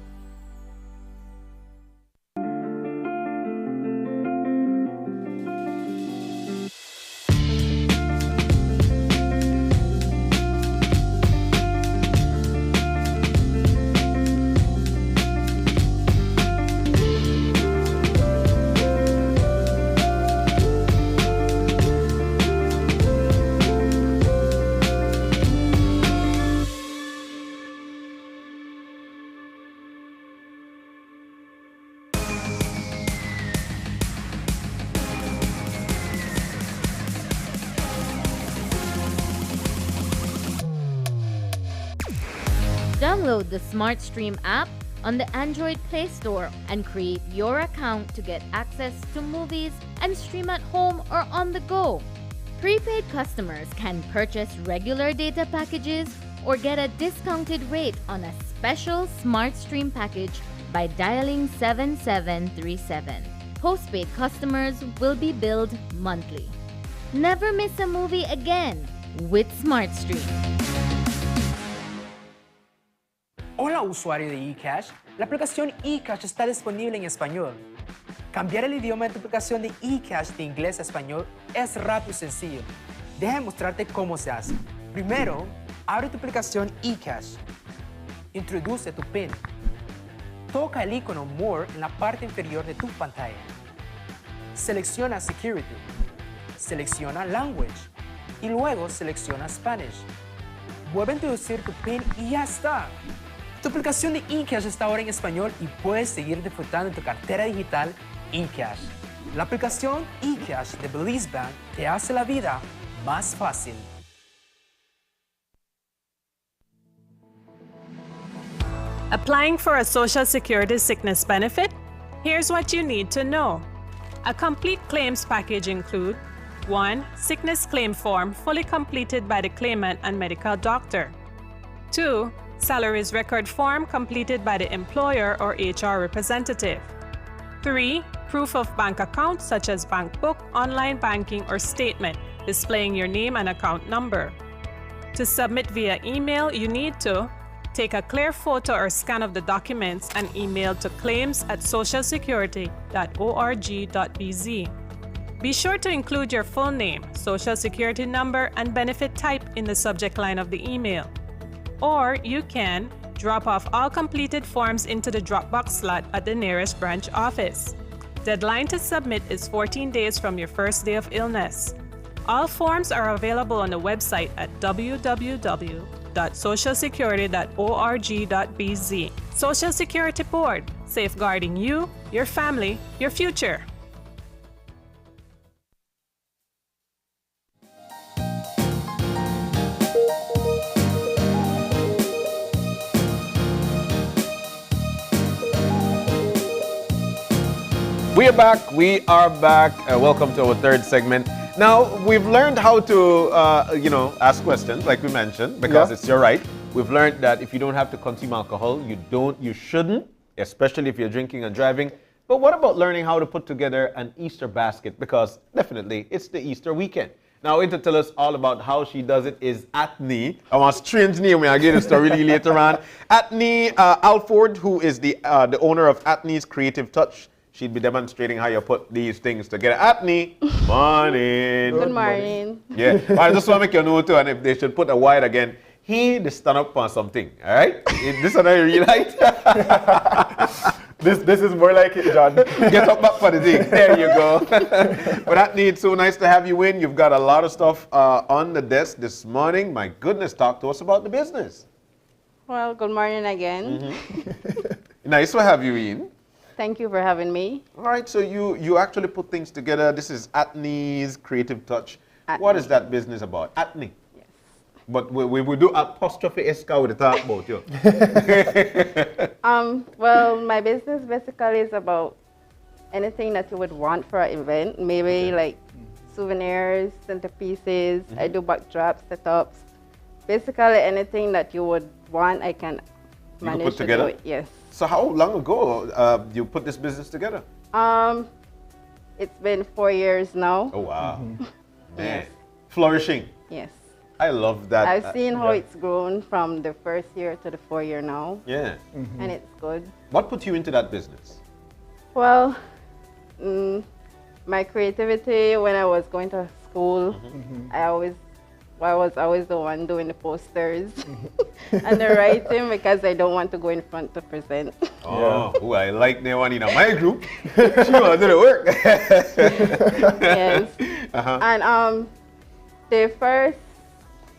Download the SmartStream app on the Android Play Store and create your account to get access to movies and stream at home or on the go. Prepaid customers can purchase regular data packages or get a discounted rate on a special SmartStream package by dialing 7737. Postpaid customers will be billed monthly. Never miss a movie again with SmartStream. Hola usuario de eCash, la aplicación eCash está disponible en español. Cambiar el idioma de tu aplicación de eCash de inglés a español es rápido y sencillo. Déjame mostrarte cómo se hace. Primero, abre tu aplicación eCash. Introduce tu PIN. Toca el icono More en la parte inferior de tu pantalla. Selecciona Security. Selecciona Language. Y luego selecciona Spanish. Vuelve a introducir tu PIN y ya está. Tu aplicación de eCash está ahora en español y puedes seguir disfrutando de tu cartera digital eCash. La aplicación eCash de Belize Bank te hace la vida más fácil. Applying for a Social Security sickness benefit? Here's what you need to know. A complete claims package include 1. Sickness claim form fully completed by the claimant and medical doctor. 2. Salaries record form completed by the employer or HR representative. 3. Proof of bank account such as bank book, online banking, or statement displaying your name and account number. To submit via email, you need to take a clear photo or scan of the documents and email to claims@socialsecurity.org.bz. Be sure to include your full name, social security number, and benefit type in the subject line of the email. Or you can drop off all completed forms into the Dropbox slot at the nearest branch office. Deadline to submit is 14 days from your first day of illness. All forms are available on the website at www.socialsecurity.org.bz. Social Security Board, safeguarding you, your family, your future. We are back. Welcome to our third segment. Now, we've learned how to, ask questions, like we mentioned, because it's your right. We've learned that if you don't have to consume alcohol, you shouldn't, especially if you're drinking and driving. But what about learning how to put together an Easter basket? Because definitely, it's the Easter weekend. Now, in to tell us all about how she does it is Atney. I want a strange name when I get the story really later on. Atney Alford, who is the owner of Atney's Creative Touch. She'd be demonstrating how you put these things together. Atney, morning. Good morning. Yeah, I just want to make you know too, and if they should put a wide again, he the stand up for something, all right? This one I really like. This is more like it, John. Get up back for the thing. There you go. But Atney, it's so nice to have you in. You've got a lot of stuff on the desk this morning. My goodness, talk to us about the business. Well, good morning again. Mm-hmm. Nice to have you in. Thank you for having me. All right, so you actually put things together. This is Atney's Creative Touch. Atney. What is that business about? Atney. Yes. But we do apostrophe esca with the talk about you. Well, my business basically is about anything that you would want for an event. Maybe like souvenirs, centerpieces. I do backdrops, setups. Basically anything that you would want, I can manage put together? to do it. Yes. So how long ago you put this business together? It's been 4 years now. Oh, wow. Man, flourishing. Yes. I love that. I've seen how it's grown from the first year to the 4 year now. Yeah. And it's good. What put you into that business? Well, my creativity when I was going to school, I was always the one doing the posters and the writing because I don't want to go in front to present. Oh, I like that one in my group. She wants to do the work. Yes. And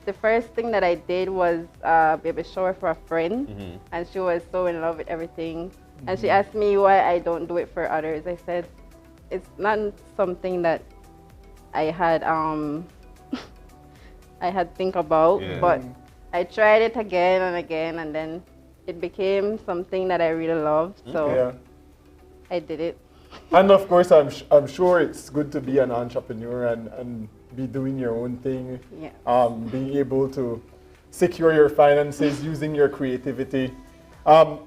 the first thing that I did was a baby shower for a friend, and she was so in love with everything. And she asked me why I don't do it for others. I said it's not something that I had think about, but I tried it again and again, and then it became something that I really loved. So I did it. And of course, I'm sure it's good to be an entrepreneur and be doing your own thing. Yeah. Being able to secure your finances using your creativity.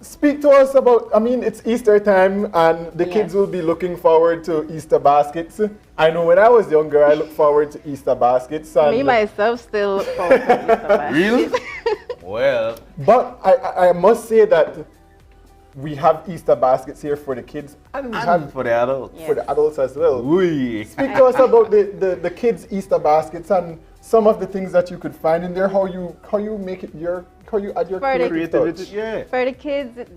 Speak to us about, it's Easter time and the kids will be looking forward to Easter baskets. I know when I was younger, I looked forward to Easter baskets. And me, myself, still look forward to Easter baskets. Really? Well. But I must say that we have Easter baskets here for the kids and we have for the adults. For the adults as well. Oui. Speak to us about the kids' Easter baskets and some of the things that you could find in there, how you make it how you add your creativity. Yeah. For the kids, it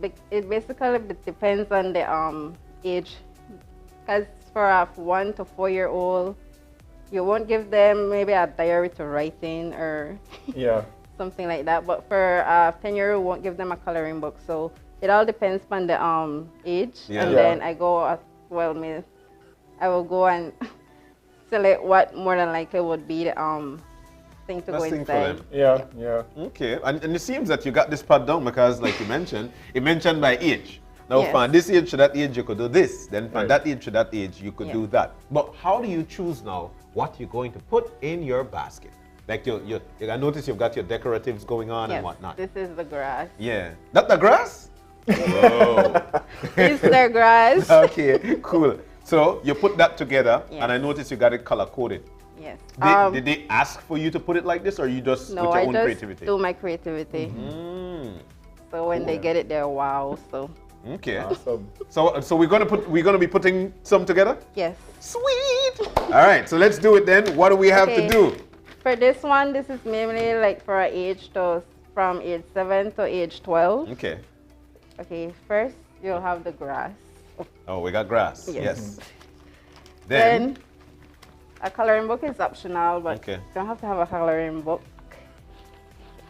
basically depends on the age. Because for a 1 to 4 year old, you won't give them maybe a diary to write in or something like that. But for a 10-year-old, won't give them a coloring book. So it all depends on the age. And then I go I will go and select what more than likely would be the thing to Best go thing for inside. them. Yeah, yeah. Okay, and it seems that you got this part down because, like you mentioned, it mentioned by age. Now, Yes. from this age to that age, you could do this. Then from Right. that age to that age, you could Yeah. do that. But how do you choose now what you're going to put in your basket? Like I notice you've got your decoratives going on Yes, and whatnot. this is the grass. Yeah. That the grass? Whoa. It's their grass. Okay, cool. So you put that together, Yes. and I notice you got it color coded. Yes. Did they ask for you to put it like this, or you just No, with your I own just creativity? do my creativity. Mm. So when they Cool. get it, they're wow. So Okay. Awesome. So we're gonna be putting some together? yes. Sweet. All right, so let's do it then. What do we have Okay. to do? For this one, this is mainly like for age to from age 7 to age 12. Okay. Okay, first you'll have the grass. Oh, we got grass. Yes. Yes. Then a coloring book is optional, but Okay. you don't have to have a coloring book.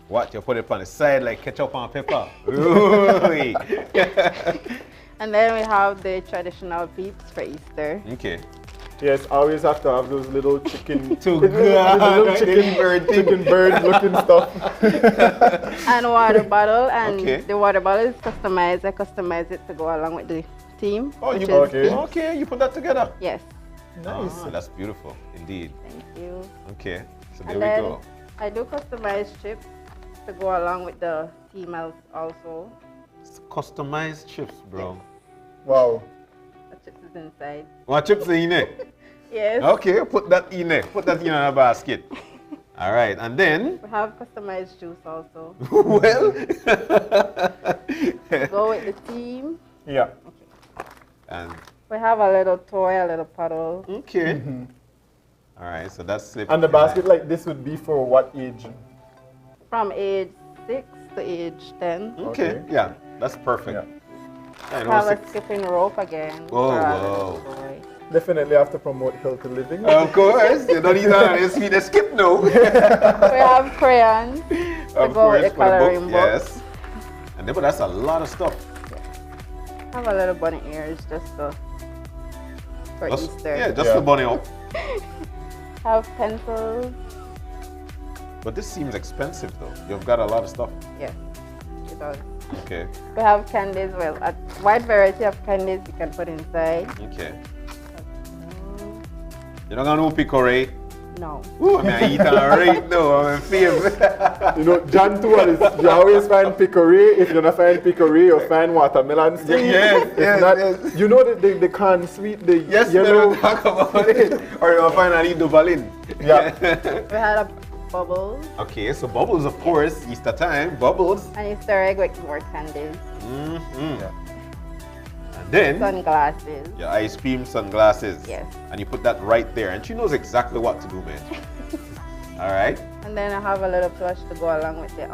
What? You put it on the side like ketchup on pepper. Ooh. And then we have the traditional peeps for Easter. Okay. Yes, always have to have those little chicken, Like chicken bird looking stuff. And water bottle, and Okay. the water bottle is customized. I customize it to go along with the theme. Oh, which you is okay? pink. Okay, you put that together. Yes. Nice. Ah, that's beautiful, indeed. Thank you. Okay, so there And we then go. I do customize chips to go along with the theme also. Customized chips, bro. Wow. The chips is inside. What chips are in there? Yes. Okay, put that in there. Put that in a basket. All right, and then. We have customized juice also. Well. Go with the theme. Yeah. And We have a little toy, a little puddle. okay. All right, so that's slipped. And the basket like this would be for what age? From age 6 to age 10. Okay, yeah, that's perfect. Yeah. I We know have a 6. skipping rope again. Whoa, for our whoa. little toy. Definitely have to promote healthy living. Of course, you don't need that. You the skip no. We have crayons to Of go with course, the for the coloring book, book. yes. And then, but that's a lot of stuff. Have a little bunny ears just to, for Just- Easter. Yeah, just the bunny up. Have pencils. But this seems expensive though. You've got a lot of stuff. Yes, it does. Okay. We have candies, well, a wide variety of candies you can put inside. Okay. You don't got no picoree? No. Ooh, I mean, I eat it right now. I'm a favorite. You know, John too, you always find picoree. If you don't find picoree, you find watermelon sweet. Yes, If yes, not, yes. You know the can sweet, the Yes, yellow. we don't talk about it. Or you'll find an Duvalin. Yeah. We had a bubbles, Okay, so bubbles, of course, Easter time, bubbles. an Easter egg with more candies. Mm-hmm. And then Sunglasses. your ice cream sunglasses. Yes. And you put that right there, and she knows exactly what to do, man. All right. And then I have a little plush to go along with the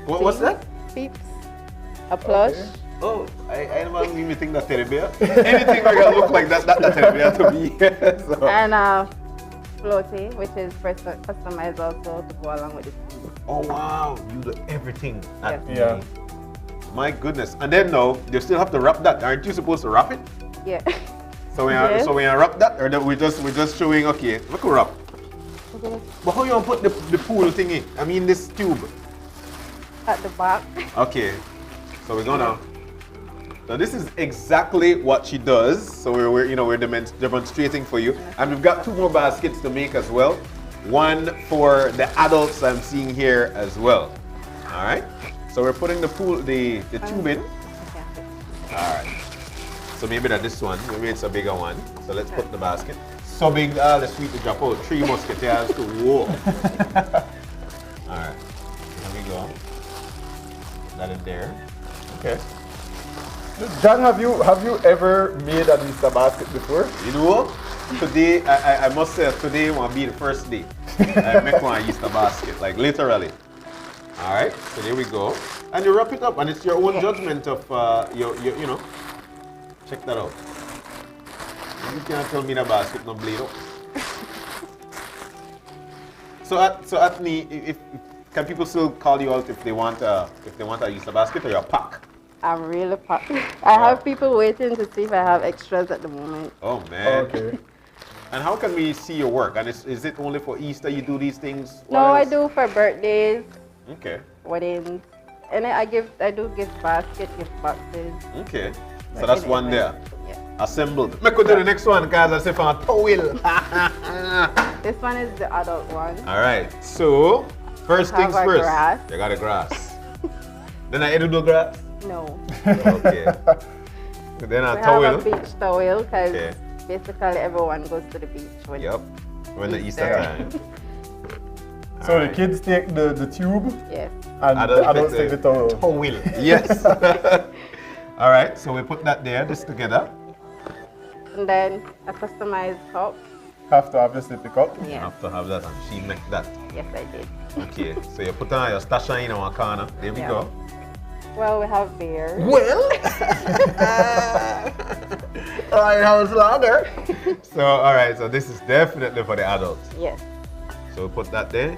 What's theme. that? Peeps. A plush. Okay. Oh, I never even think that teddy bear. Anything that can look like that teddy bear to me. So. And floaty, which is customized also to go along with the theme. Oh wow, you do everything. Yes. Yeah. My goodness. And then no, you still have to wrap that. Aren't you supposed to wrap it? Yeah. So when Yes. you wrap that, or we're just showing, okay, look wrap. But how you gonna put the pool thingy? I mean this tube. At the back. Okay. So we're gonna. So this is exactly what she does. So we're demonstrating for you, and we've got 2 more baskets to make as well. One for the adults I'm seeing here as well. All right. So we're putting the tube in. All right. So maybe that this one, maybe it's a bigger one. So let's put the basket. So big, let's sweep the drop out. 3 musketeers to whoa. All right. There we go. Put that in there. Okay. John, have you ever made an Easter basket before? You know, today I must say today will be the first day I make one Easter basket, like literally. All right, so there we go, and you wrap it up, and it's your own judgment of you know. Check that out. You can't tell me the basket no bleed up. So at me, if can people still call you out if they want a Easter basket or your pack? I'm really packed. I have people waiting to see if I have extras at the moment. Oh man. Okay. And how can we see your work? And is it only for Easter you do these things? No, I do for birthdays. Okay. Weddings. And I do gift basket, gift boxes. Okay. So that's one there. Yeah. Assembled. Make go to the next one, guys. I say from a towel. This one is the adult one. All right. So first things first. Grass. You got a grass. Then I edible grass. No. Okay. Then a we towel. have a beach towel because basically everyone goes to the beach when when the Easter time. So the kids take the tube. Yes. And the adults take the towel. Towel. Yes. All right. So we put that there, this together. And then a customized cup. Have to have the sippy cup. Yeah. Have to have that, and she make that. Yes, I did. Okay. So you put on your stash in one corner. There we go. Well, we have beer. Well. Alright, how it's longer. So, alright, so this is definitely for the adults. Yes. So put that there.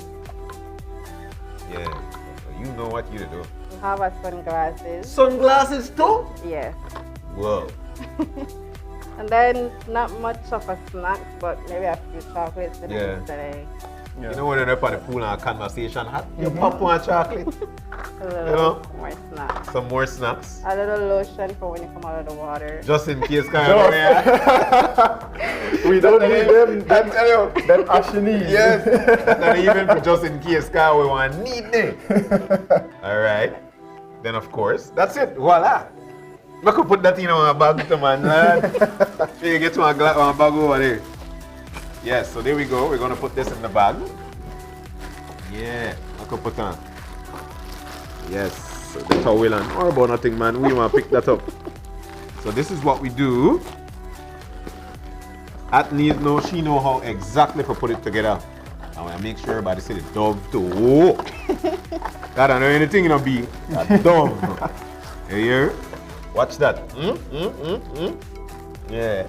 Yeah. So you know what you do. We have our sunglasses. Sunglasses too? Yes. Whoa. And then not much of a snack, but maybe a few chocolates in Yeah. today. You know when you're up on the pool and a conversation hat, you pop one chocolate. A little You know? more snacks. Some more snacks. A little lotion for when you come out of the water. Just in case, kind of. We don't need them. I tell you. Them ashy knees. Yes. Not even for just in case, car we want need them. All right. Then of course, that's it. Voila. I could put that in my bag to man. So you get one bag over there. Yes, so there we go. We're gonna put this in the bag. Yeah, I could put on. Yes, so the towel and or about nothing, man. We wanna pick that up. So this is what we do. At need know she know how exactly to put it together. I wanna make sure everybody see the dove too. Whoa. God, I know anything gonna be a dove. You hear? Watch that. Yeah.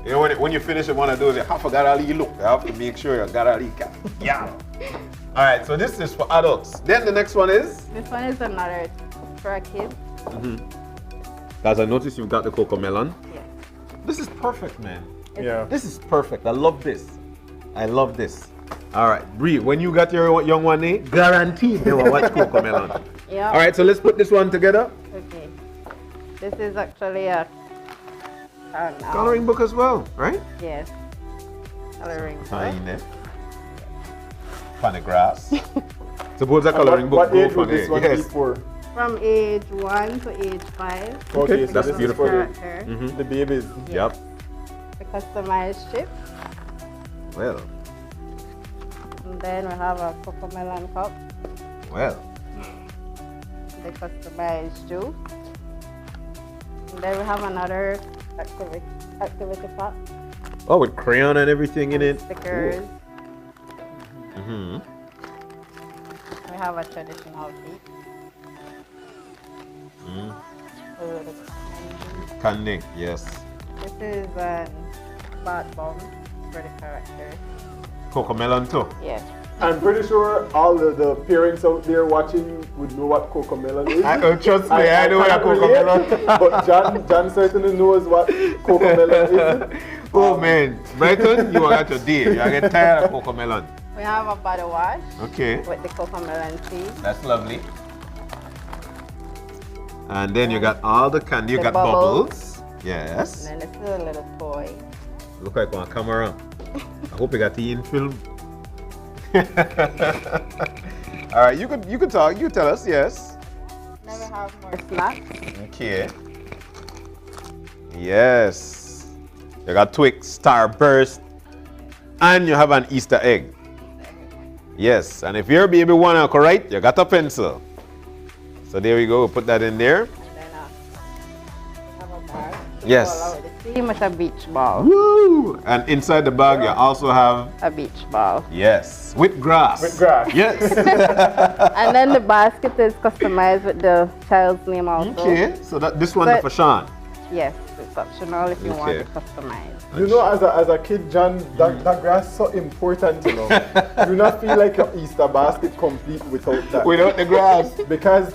You know when you finish it, one of those, you have to got all you look. You have to make sure you got all you can. Yeah. All right, so this is for adults. Then the next one is? This one is another for a kid. Guys, I noticed you've got the cocoa melon. Yeah. This is perfect, man. Yeah. This is perfect. I love this. I love this. All right, Bree, when you got your young one, guaranteed they will watch cocoa melon. Yeah. All right, so let's put this one together. Okay. This is actually a coloring book as well, right? Yes. Coloring book. Fine, eh? On the grass. Suppose a coloring book what go age from would this there. one Yes. be for? From age 1 to age 5. Okay, so that's this is beautiful. for Character. the babies. Yep. The customized chip. Well, And then we have a cocomelon cup. well. The customized juice. And then we have another activity pack. Oh, with crayon and everything in it. Stickers. Mm-hmm. We have a traditional cake. Candy, yes. This is a bath bomb for the character. Cocoa melon too. Yes. I'm pretty sure all the parents out there watching would know what cocomelon is. Trust me, I know what a cocomelon is. But John certainly knows what cocomelon is. Oh man, Brighton, you are at your day. You are getting tired of cocoa melon. We have a body wash. Okay. With the cocomelon seeds. That's lovely. And then you got all the candy. You The got bubbles. Yes. And then this is a little toy. Look like on camera. I hope you got the in film. All right, you could talk. You tell us. Yes. Then we have more snacks. Okay. Yes. You got Twix, Starburst, and you have an Easter egg. Yes, and if your baby wanna write, you got a pencil. So there we go. Put that in there. And then we have a bag. Yes. With a beach ball. Woo! And inside the bag, you also have a beach ball. Yes, with grass. With grass. Yes. And then the basket is customized with the child's name also. Okay, so this one is for Sean. Yes, it's optional if you want to customize. You know, as a kid, John, that grass is so important, you know. You do not feel like your Easter basket complete without that. Without the grass. Because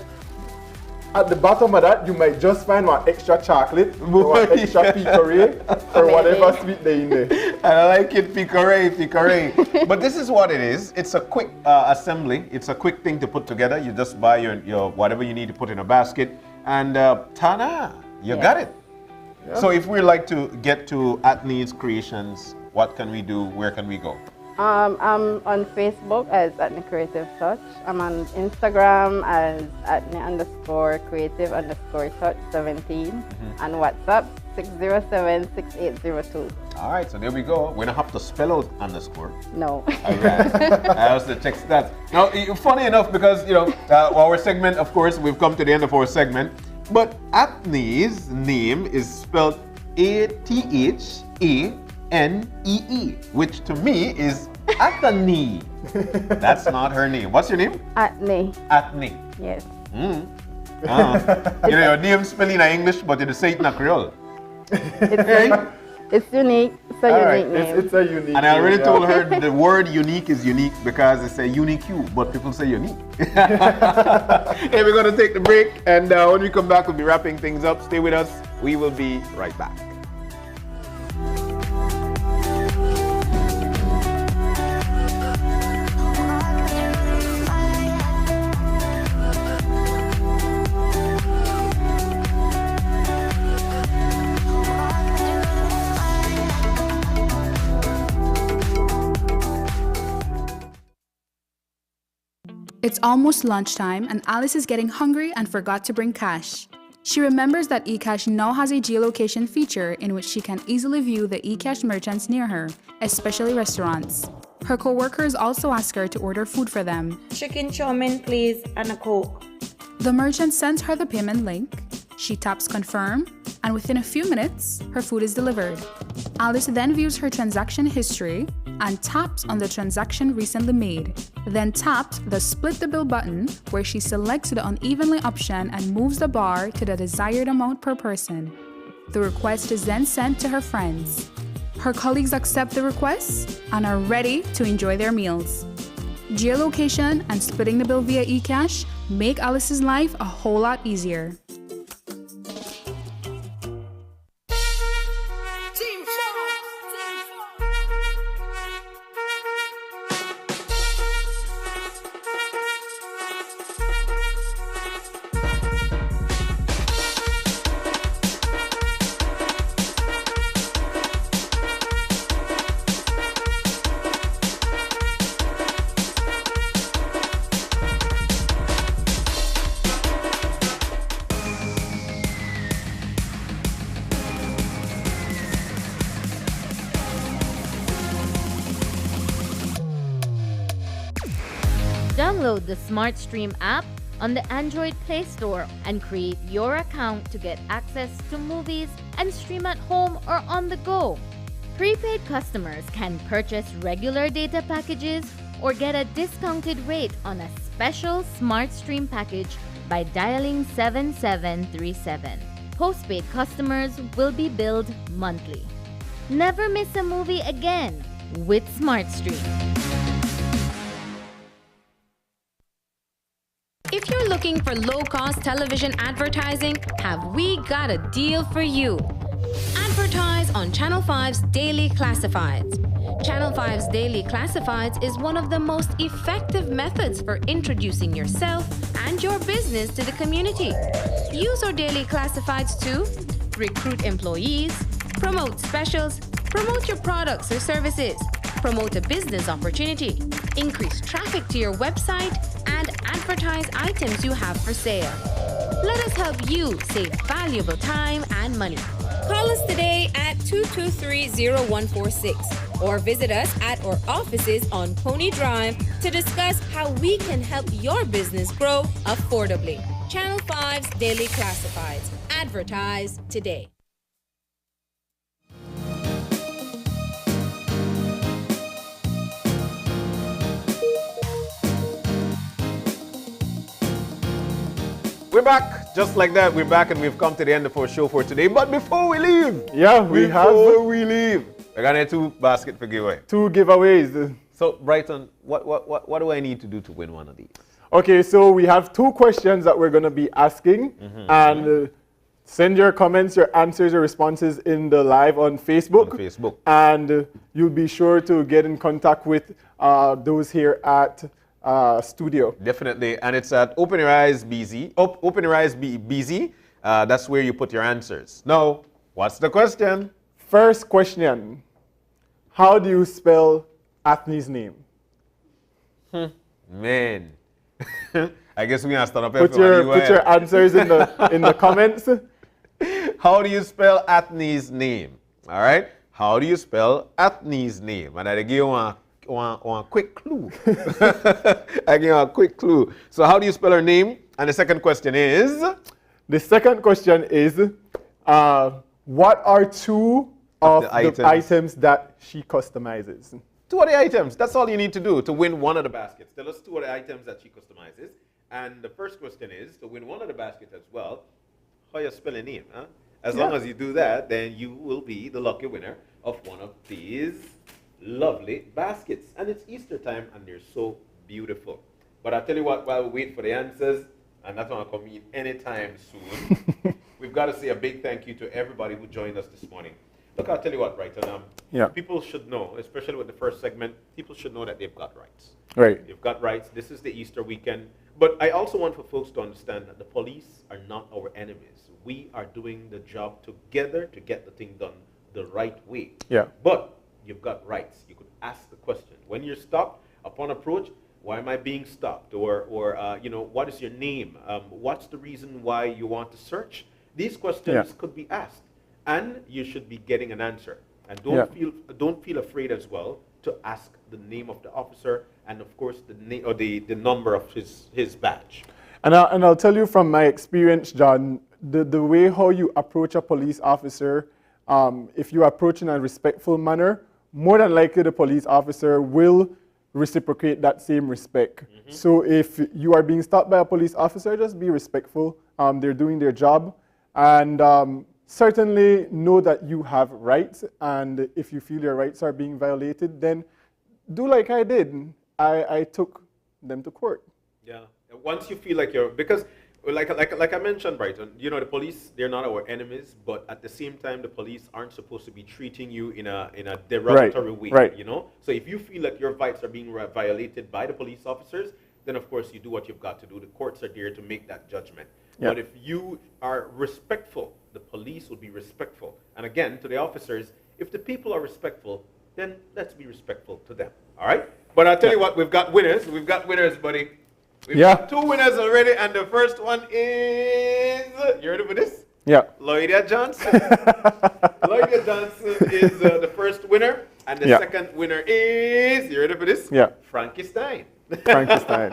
at the bottom of that, you might just find one extra chocolate or one extra picoree or whatever sweet they in there. I like it, picoree. But this is what it is. It's a quick assembly. It's a quick thing to put together. You just buy your whatever you need to put in a basket, and ta-da, you got it. Yeah. So if we'd like to get to Atney's Creations, what can we do? Where can we go? I'm on Facebook as Atney Creative Touch. I'm on Instagram as Atney_creative_touch17 and WhatsApp 607-6802. All right, so there we go. We don't have to spell out underscore. No. All right. I also check that. Now, funny enough, because our segment, of course, we've come to the end of our segment, but Atney's name is spelled Athenee, which to me is Atney. That's not her name. What's your name? Atney. Atney. Yes. Your name spelling in English, but you say it in Creole. It's unique. It's a unique name. It's a unique And I already name, told her the word unique is unique because it's a unique, but people say unique. Hey, we're going to take the break, and when we come back, we'll be wrapping things up. Stay with us. We will be right back. It's almost lunchtime and Alice is getting hungry and forgot to bring cash. She remembers that eCash now has a geolocation feature in which she can easily view the eCash merchants near her, especially restaurants. Her co-workers also ask her to order food for them. Chicken chow mein, please, and a Coke. The merchant sends her the payment link. She taps confirm, and within a few minutes, her food is delivered. Alice then views her transaction history and taps on the transaction recently made. Then taps the split the bill button where she selects the unevenly option and moves the bar to the desired amount per person. The request is then sent to her friends. Her colleagues accept the request and are ready to enjoy their meals. Geolocation and splitting the bill via eCash make Alice's life a whole lot easier. Download the SmartStream app on the Android Play Store and create your account to get access to movies and stream at home or on the go. Prepaid customers can purchase regular data packages or get a discounted rate on a special SmartStream package by dialing 7737. Postpaid customers will be billed monthly. Never miss a movie again with SmartStream. If you're looking for low-cost television advertising, have we got a deal for you? Advertise on Channel 5's Daily Classifieds. Channel 5's Daily Classifieds is one of the most effective methods for introducing yourself and your business to the community. Use our Daily Classifieds to recruit employees, promote specials, promote your products or services, promote a business opportunity, increase traffic to your website, and advertise items you have for sale. Let us help you save valuable time and money. Call us today at 223-0146 or visit us at our offices on Pony Drive to discuss how we can help your business grow affordably. Channel 5's Daily Classifieds. Advertise today. We're back, just like that. We're back, and we've come to the end of our show for today. But before we leave, we're gonna have 2 baskets for giveaway. 2 giveaways. So, Brighton, what do I need to do to win one of these? Okay, so we have 2 questions that we're going to be asking. And send your comments, your answers, your responses in the live on Facebook. And you'll be sure to get in contact with those here at studio. Definitely. And it's at Open Your Eyes BZ. Open Your Eyes BZ. That's where you put your answers. Now, what's the question? First question. How do you spell Athne's name? Man. I guess we're going to start up put your answers in the comments. How do you spell Athne's name? All right? How do you spell Athne's name? And I give you one quick clue. I give you a quick clue. So how do you spell her name? And the second question is? The second question is, what are 2 of the items that she customizes? 2 of the items. That's all you need to do to win one of the baskets. Tell us 2 of the items that she customizes. And the first question is, to win one of the baskets as well, how you spell your name? Huh? As long as you do that, then you will be the lucky winner of one of these lovely baskets. And it's Easter time, and they're so beautiful. But I'll tell you what, while we wait for the answers, and that's not going to come in anytime soon, we've got to say a big thank you to everybody who joined us this morning. Look, I'll tell you what, right? People should know, especially with the first segment, people should know that they've got rights. Right. They've got rights. This is the Easter weekend. But I also want for folks to understand that the police are not our enemies. We are doing the job together to get the thing done the right way. Yeah. But you've got rights. You could ask the question. When you're stopped, upon approach, why am I being stopped? Or what is your name? What's the reason why you want to search? These questions could be asked. And you should be getting an answer. And don't feel afraid as well to ask the name of the officer and of course the name or the number of his badge. And I'll tell you from my experience, John, the way how you approach a police officer, if you approach in a respectful manner, more than likely the police officer will reciprocate that same respect. So if you are being stopped by a police officer, just be respectful. They're doing their job. And certainly know that you have rights, and if you feel your rights are being violated, then do like I did. I took them to court. Yeah. Once you feel like you're, because like I mentioned, Brighton, the police, they're not our enemies, but at the same time, the police aren't supposed to be treating you in a derogatory way. Right. So if you feel like your rights are being violated by the police officers, then of course you do what you've got to do. The courts are there to make that judgment. Yeah. But if you are respectful, the police will be respectful. And again, to the officers, if the people are respectful, then let's be respectful to them. All right? But I'll tell you what, we've got winners. We've got winners, buddy. We've got 2 winners already, and the first one is, you ready for this? Yeah. Lloydia Johnson. Lloydia Johnson is the first winner, and the second winner is, you ready for this? Yeah. Frankie Stein. Frankie Stein.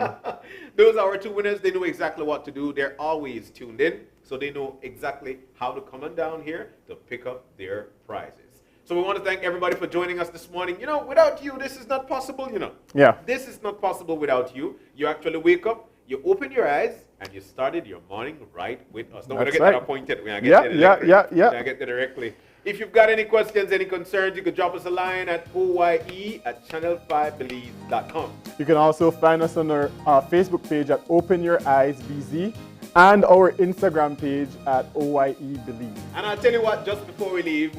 Those are our 2 winners. They know exactly what to do. They're always tuned in, so they know exactly how to come on down here to pick up their prizes. So we want to thank everybody for joining us this morning. Without you, this is not possible, Yeah. This is not possible without you. You actually wake up, you open your eyes, and you started your morning right with us. Don't get that appointed. We're going to get there directly. If you've got any questions, any concerns, you could drop us a line at oye@channel5belize.com. You can also find us on our Facebook page at Open Your Eyes BZ and our Instagram page at OYE-Belize. And I'll tell you what, just before we leave,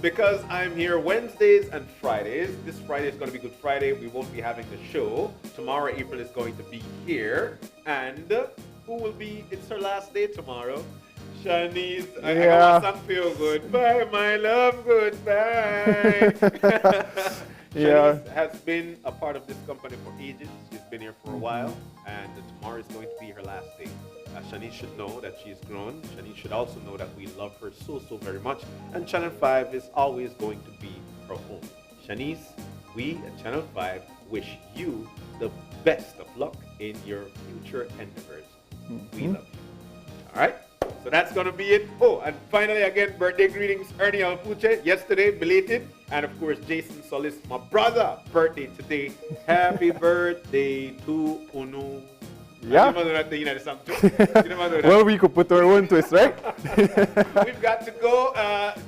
because I'm here Wednesdays and Fridays, this Friday is going to be Good Friday. We won't be having the show. Tomorrow, April is going to be here. And who will be, it's her last day tomorrow. Shanice, I got my song for you. Goodbye, my love, goodbye. Shanice has been a part of this company for ages. She's been here for a while, and tomorrow is going to be her last day. Shanice should know that she's grown. Shanice should also know that we love her so very much, and Channel 5 is always going to be her home. Shanice, we at Channel 5 wish you the best of luck in your future endeavors. We love you. All right? So that's going to be it. Oh, and finally, again, birthday greetings, Ernie Alpuche, yesterday, belated. And of course, Jason Solis, my brother, birthday today. Happy birthday to Unu. Yeah. Well, we could put our own twist, right? We've got to go.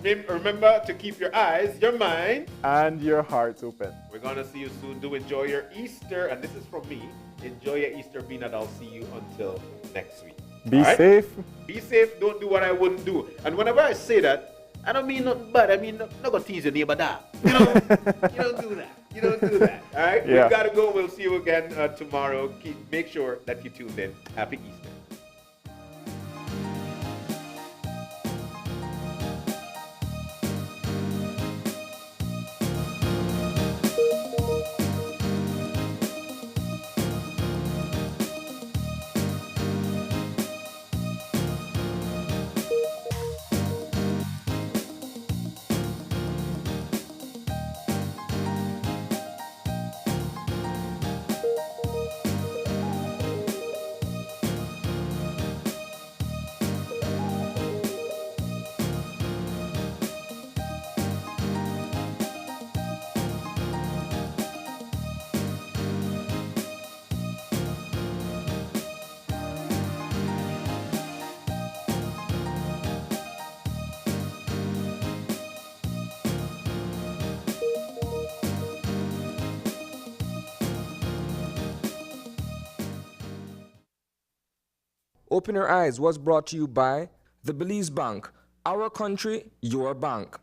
Remember to keep your eyes, your mind, and your hearts open. We're going to see you soon. Do enjoy your Easter. And this is from me. Enjoy your Easter, Peanut. I'll see you until next week. Be safe. Be safe. Don't do what I wouldn't do. And whenever I say that, I don't mean nothing bad. I mean, not going to tease your neighbor that. You know, you don't do that. You don't do that. All right? Yeah. We've got to go. We'll see you again tomorrow. Make sure that you tune in. Happy Easter. Open Your Eyes was brought to you by the Belize Bank. Our country, your bank.